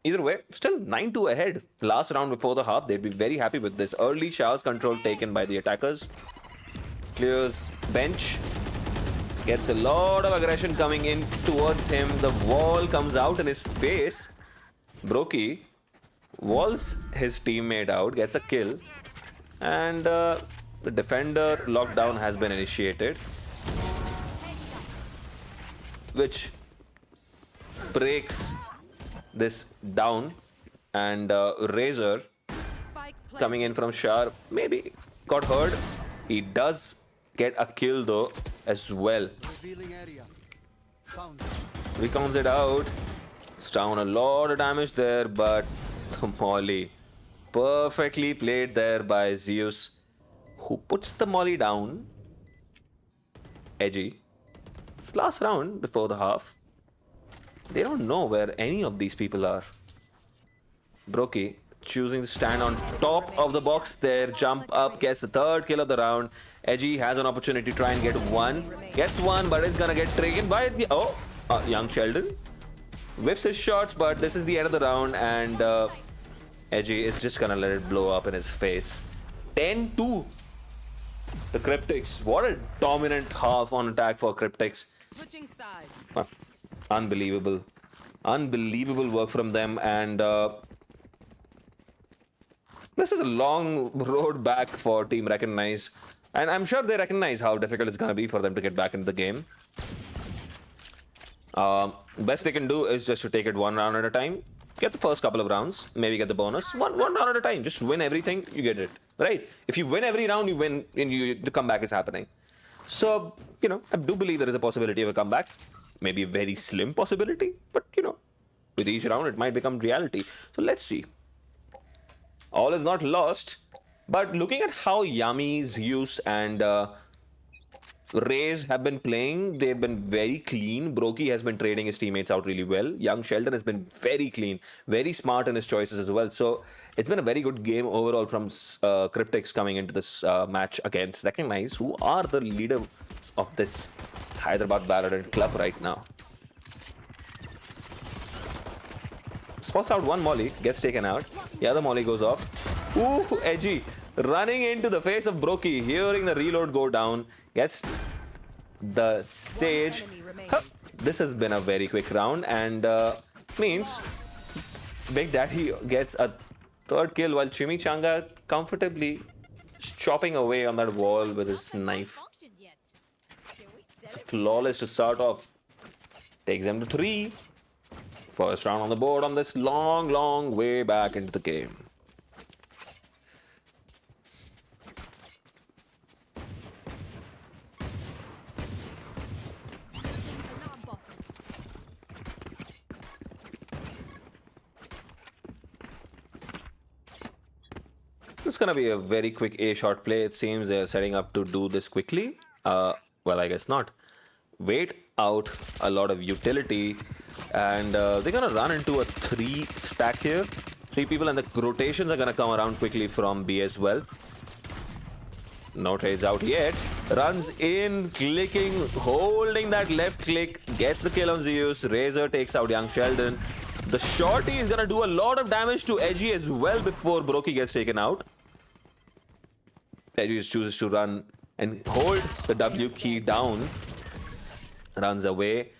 either way, still 9-2 ahead. Last round before the half, they'd be very happy with this. Early Shah's control taken by the attackers. Clears bench. Gets a lot of aggression coming in towards him. The wall comes out in his face. Brokey walls his teammate out, gets a kill. And the defender lockdown has been initiated, which breaks this down, and Razor coming in from Shar maybe got hurt. He does get a kill though as well. Revealing area. Found. Recounts it out. It's down a lot of damage there, but the molly perfectly played there by Zeus, who puts the molly down. Edgy. It's last round before the half. They don't know where any of these people are. Brokey choosing to stand on top of the box there, jump up, gets the third kill of the round. Edgy has an opportunity to try and get one. Gets one, but is gonna get taken by the... Oh, young Sheldon. Whiffs his shots, but this is the end of the round, and Edgy is just gonna let it blow up in his face. 10-2. The Cryptics. What a dominant half on attack for Cryptics. Switching sides. Unbelievable. Unbelievable work from them. And this is a long road back for Team Recognize. And I'm sure they recognize how difficult it's going to be for them to get back into the game. Best they can do is just to take it one round at a time. Get the first couple of rounds, maybe get the bonus. One round at a time. Just win everything, you get it. Right? If you win every round, you win, and the comeback is happening. So, you know, I do believe there is a possibility of a comeback. Maybe a very slim possibility, but, you know, with each round, it might become reality. So let's see. All is not lost, but looking at how Yami, Zeus, and Raze have been playing, they've been very clean. Brokey has been trading his teammates out really well. Young Sheldon has been very clean, very smart in his choices as well. So it's been a very good game overall from Cryptics coming into this match against Recognize, who are the leaders of this Hyderabad Valorant club right now. Spots out one molly, gets taken out. The other molly goes off. Ooh, edgy. Running into the face of Brokey, hearing the reload go down. Gets the Sage. Huh. This has been a very quick round and means Big Daddy gets a third kill while Chimichanga comfortably chopping away on that wall with his knife. It's flawless to start off. Takes him to 3. First round on the board on this long, long way back into the game. It's gonna be a very quick A short play. It seems they're setting up to do this quickly. Well, I guess not. Wait out a lot of utility, and they're gonna run into a 3 stack here. 3 people, and the rotations are gonna come around quickly from B as well. No trades out yet. Runs in, clicking, holding that left click, gets the kill on Zeus. Razor takes out Young Sheldon. The shorty is gonna do a lot of damage to Edgy as well before Brokey gets taken out. Edgy chooses to run and hold the W key down. Runs away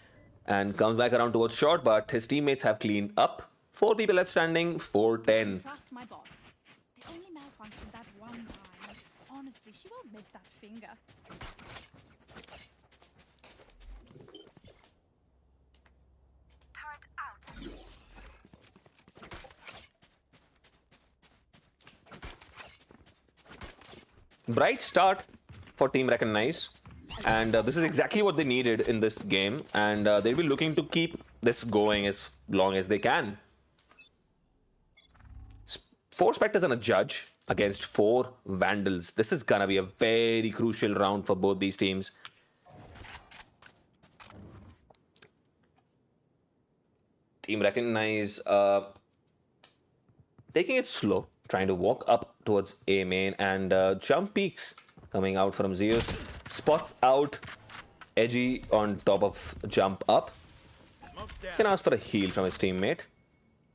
and comes back around towards short, but his teammates have cleaned up. 4 people left standing, 4-10. Trust my boss. They only malfunctioned that one time. Honestly, she won't miss that finger. Turret out. Bright start for Team Recognize, and this is exactly what they needed in this game, and they'll be looking to keep this going as long as they can. 4 Spectres and a Judge against 4 Vandals. This is gonna be a very crucial round for both these teams. Team Recognize taking it slow, trying to walk up towards A main, and jump peaks coming out from Zeus. Spots out Edgy on top of jump up. Can ask for a heal from his teammate.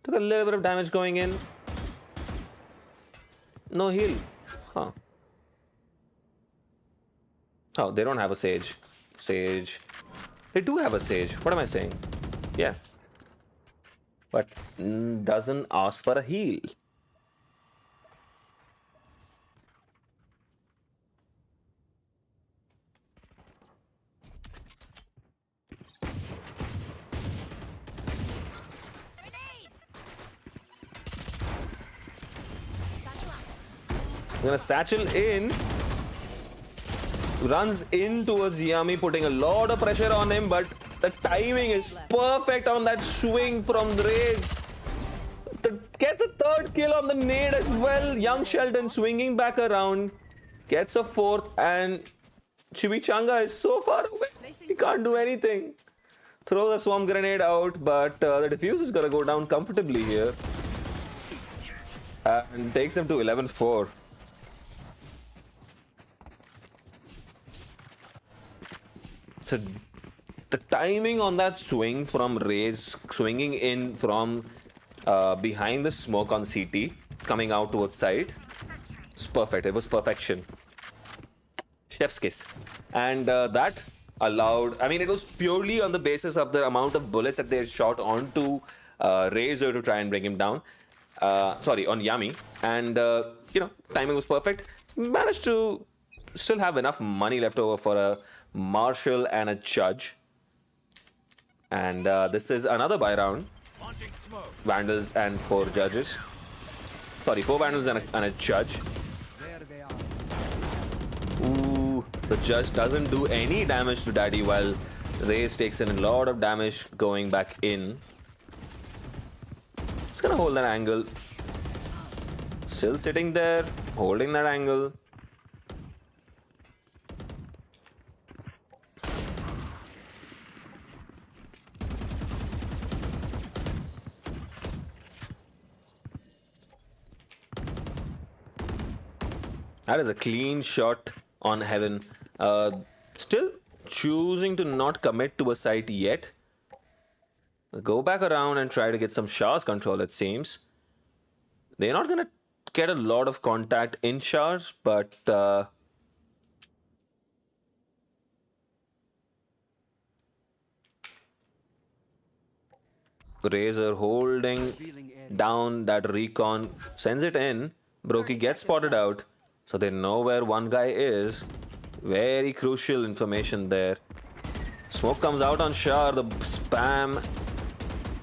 Took a little bit of damage going in. No heal. Huh. Oh, they don't have a Sage. Sage. They do have a Sage. What am I saying? Yeah. But doesn't ask for a heal. Gonna satchel in. Runs in towards Yami, putting a lot of pressure on him, but the timing is perfect on that swing from Raze. Gets a 3rd kill on the nade as well. Young Sheldon swinging back around. Gets a 4th, and Chimichanga is so far away. He can't do anything. Throws a swarm grenade out, but the defuse is gonna go down comfortably here. And takes him to 11-4. So the timing on that swing from Raze, swinging in from behind the smoke on CT, coming out towards side, it's perfect. It was perfection. chef's kiss. And that allowed, I mean, it was purely on the basis of the amount of bullets that they had shot onto Razor to try and bring him down. Sorry, on Yami. And, timing was perfect. Managed to still have enough money left over for a marshal and a judge. And this is another buy round. Vandals and 4 judges. Sorry, 4 vandals and a judge. There they are. Ooh, the judge doesn't do any damage to Daddy while Raze takes in a lot of damage going back in. Just gonna hold that angle. Still sitting there, holding that angle. That is a clean shot on Heaven. Still choosing to not commit to a site yet. Go back around and try to get some Shah's control, it seems. They're not going to get a lot of contact in Shah's, but... Razor holding down that recon, sends it in. Brokey gets spotted out. So they know where one guy is. Very crucial information there. Smoke comes out on Shah. The spam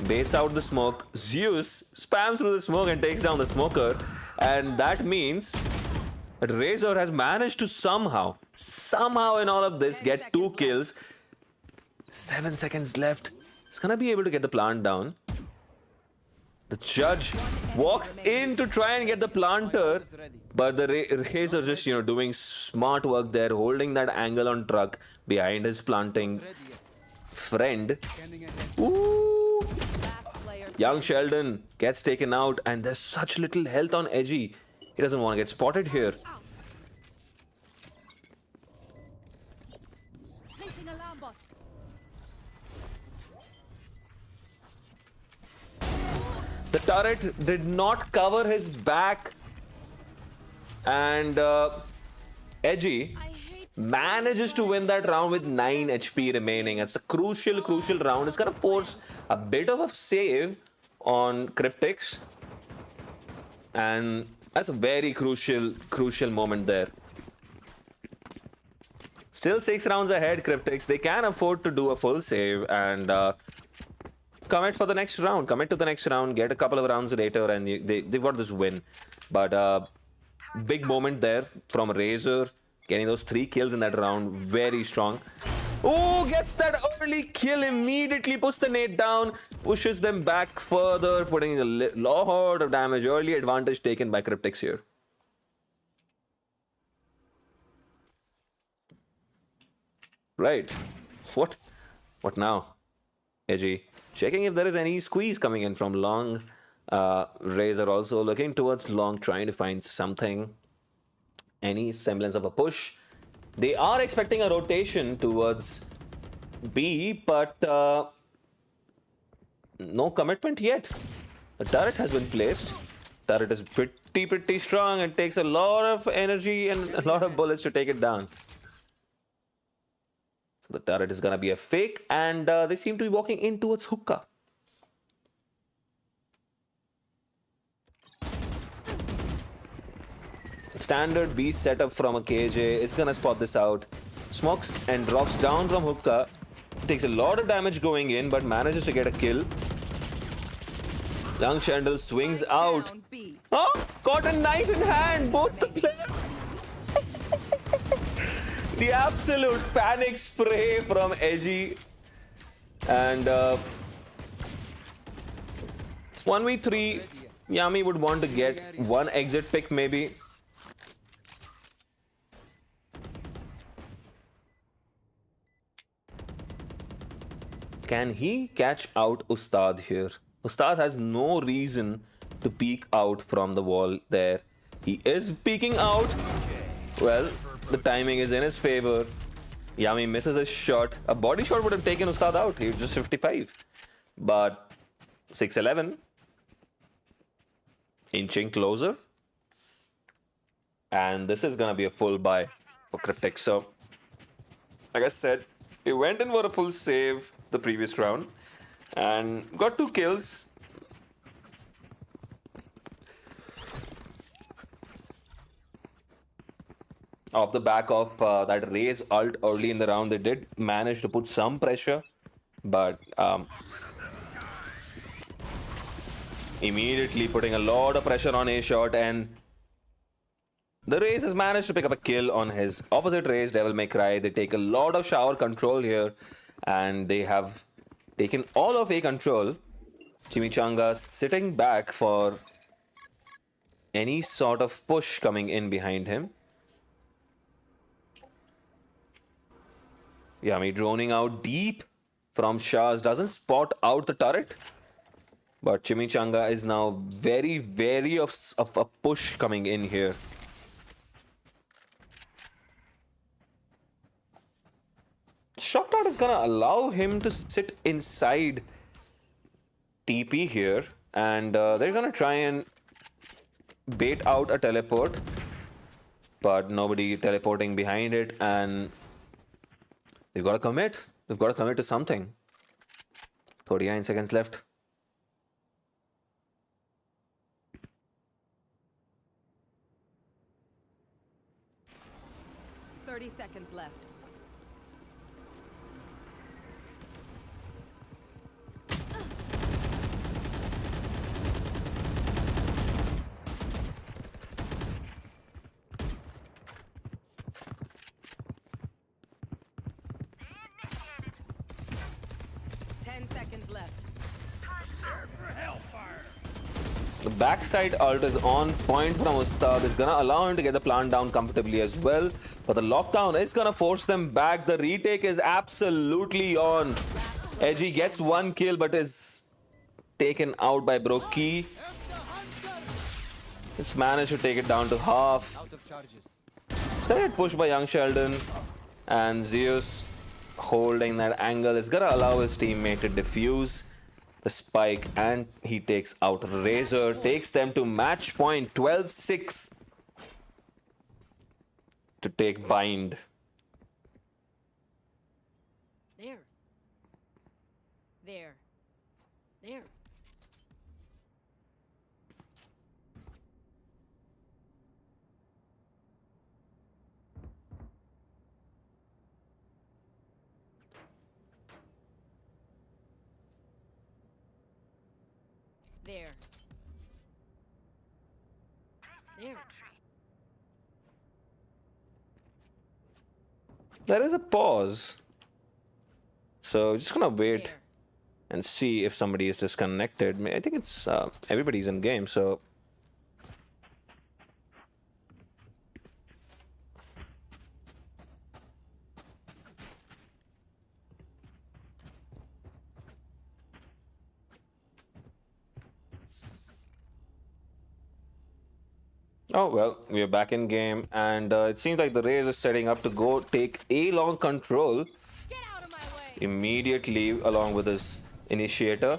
baits out the smoke. Zeus spams through the smoke and takes down the smoker. And that means that Razor has managed to somehow in all of this, get 2 kills. 7 seconds left. He's gonna be able to get the plant down. The judge walks in to try and get the planter, but the Razor just, doing smart work there, holding that angle on truck behind his planting friend. Ooh! Young Sheldon gets taken out, and there's such little health on Edgy. He doesn't want to get spotted here. Placing alarm bot. The turret did not cover his back, and Edgy manages to win that round with 9 HP remaining. It's a crucial round. It's gonna force a bit of a save on Cryptics, and that's a very crucial moment there. Still 6 rounds ahead, Cryptics. They can afford to do a full save and commit for the next round. Commit to the next round, get a couple of rounds later, and they've got this win. But big moment there from Razor, getting those 3 kills in that round. Very strong. Oh, gets that early kill, immediately puts the nade down, pushes them back further, putting a lot of damage. Early advantage taken by Cryptics here. Right. What now? Edgy. Checking if there is any squeeze coming in from long. Razor also looking towards long, trying to find something. Any semblance of a push. They are expecting a rotation towards B, but no commitment yet. The turret has been placed. Turret is pretty strong and takes a lot of energy and a lot of bullets to take it down. So the turret is gonna be a fake, and they seem to be walking in towards hookah. Standard B setup from a KJ. It's gonna spot this out. Smokes and drops down from hookah. Takes a lot of damage going in, but manages to get a kill. Young Shandel swings out. Oh, caught a knife in hand. Both the players. The absolute panic spray from Edgy. And 1v3. Yami would want to get one exit pick maybe. Can he catch out Ustad here? Ustad has no reason to peek out from the wall there. He is peeking out. Well, the timing is in his favor. Yami misses a shot. A body shot would have taken Ustad out. He was just 55. But 6-11. Inching closer. And this is going to be a full buy. for Cryptic. So, like I said, he went in for a full save the previous round and got 2 kills. Off the back of that Raze ult early in the round, they did manage to put some pressure, but immediately putting a lot of pressure on A shot, and the Raze has managed to pick up a kill on his opposite Raze, Devil May Cry. They take a lot of shower control here, and they have taken all of A control. Chimichanga sitting back for any sort of push coming in behind him. Yami droning out deep from Shaz, doesn't spot out the turret. But Chimichanga is now very wary of a push coming in here. Shock Dart is gonna allow him to sit inside TP here, and they're gonna try and bait out a teleport, but nobody teleporting behind it, and they've got to commit. They've got to commit to something. 39 seconds left. Seconds left. The backside ult is on point from Ustad. It's gonna allow him to get the plant down comfortably as well. But the lockdown is gonna force them back. The retake is absolutely on. Edgy gets 1 kill but is taken out by Broki. It's managed to take it down to half. It's gonna get pushed by Young Sheldon. And Zeus holding that angle is gonna allow his teammate to defuse the spike, and he takes out Razor, takes them to match point 12-6 to take bind. There. There. There. There. There. There is a pause. So just gonna wait There. and see if somebody is disconnected. I think it's everybody's in game, so oh well, we are back in game, and it seems like the Raze is setting up to go take A long control Get out of my way! immediately along with his initiator.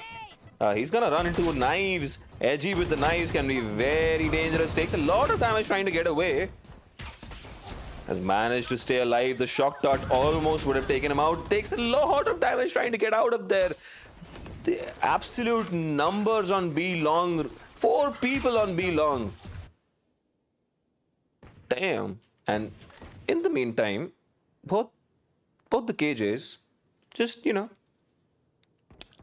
He's gonna run into knives. Edgy with the knives can be very dangerous. Takes a lot of damage trying to get away. Has managed to stay alive. The shock dart almost would have taken him out. Takes a lot of damage trying to get out of there. The absolute numbers on B long. 4 people on B long. Damn. And in the meantime, both the KJs just,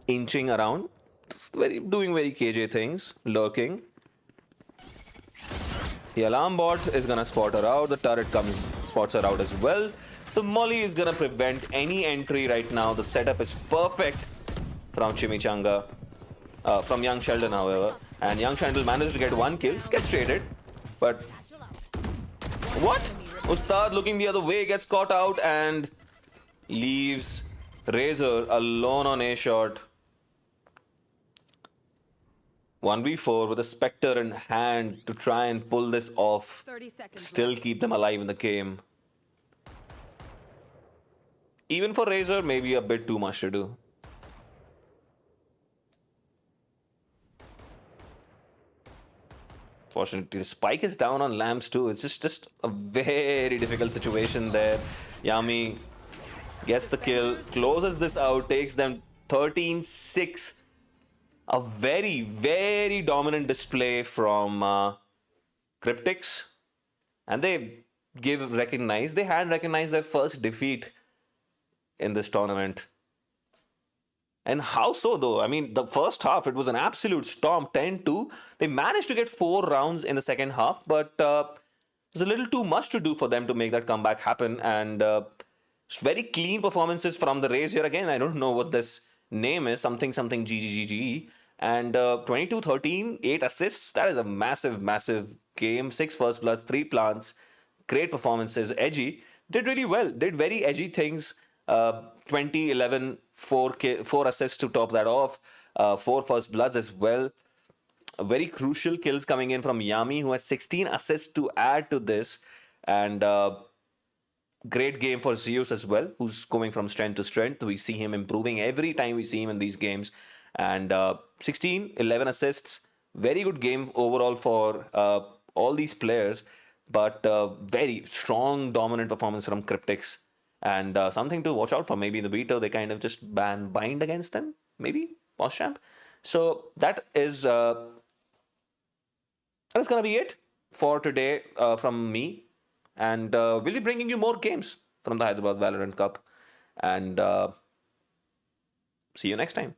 inching around, just doing very KJ things, lurking. The alarm bot is gonna spot her out. The turret spots her out as well. The molly is gonna prevent any entry right now. The setup is perfect from Chimichanga, from Young Sheldon, however. And Young Sheldon managed to get 1 kill, gets traded, but what? Ustad looking the other way, gets caught out and leaves Razor alone on A shot. 1v4 with a Spectre in hand to try and pull this off. 30 seconds Still left. keep them alive in the game. Even for Razor, maybe a bit too much to do. unfortunately. The spike is down on lamps too. It's just a very difficult situation there. Yami gets the kill, closes this out, takes them 13-6. A very, very dominant display from Cryptics. And they had recognized their first defeat in this tournament. And how so, though? I mean, the first half, it was an absolute storm, 10-2. They managed to get 4 rounds in the second half, but it was a little too much to do for them to make that comeback happen. And very clean performances from the Rays here again. I don't know what this name is, something GGGG. And 22-13, 8 assists. That is a massive, massive game. 6 first bloods, 3 plants. Great performances. Edgy. Did really well. Did very edgy things. 20, 11, 4 assists to top that off. 4 first bloods as well. Very crucial kills coming in from Yami, who has 16 assists to add to this. And great game for Zeus as well, who's going from strength to strength. We see him improving every time we see him in these games. And 16, 11 assists. Very good game overall for all these players. But very strong, dominant performance from Cryptics. And something to watch out for. Maybe in the beta, they kind of just bind against them. Maybe, Champ. So that is going to be it for today from me. And we'll be bringing you more games from the Hyderabad Valorant Cup. And see you next time.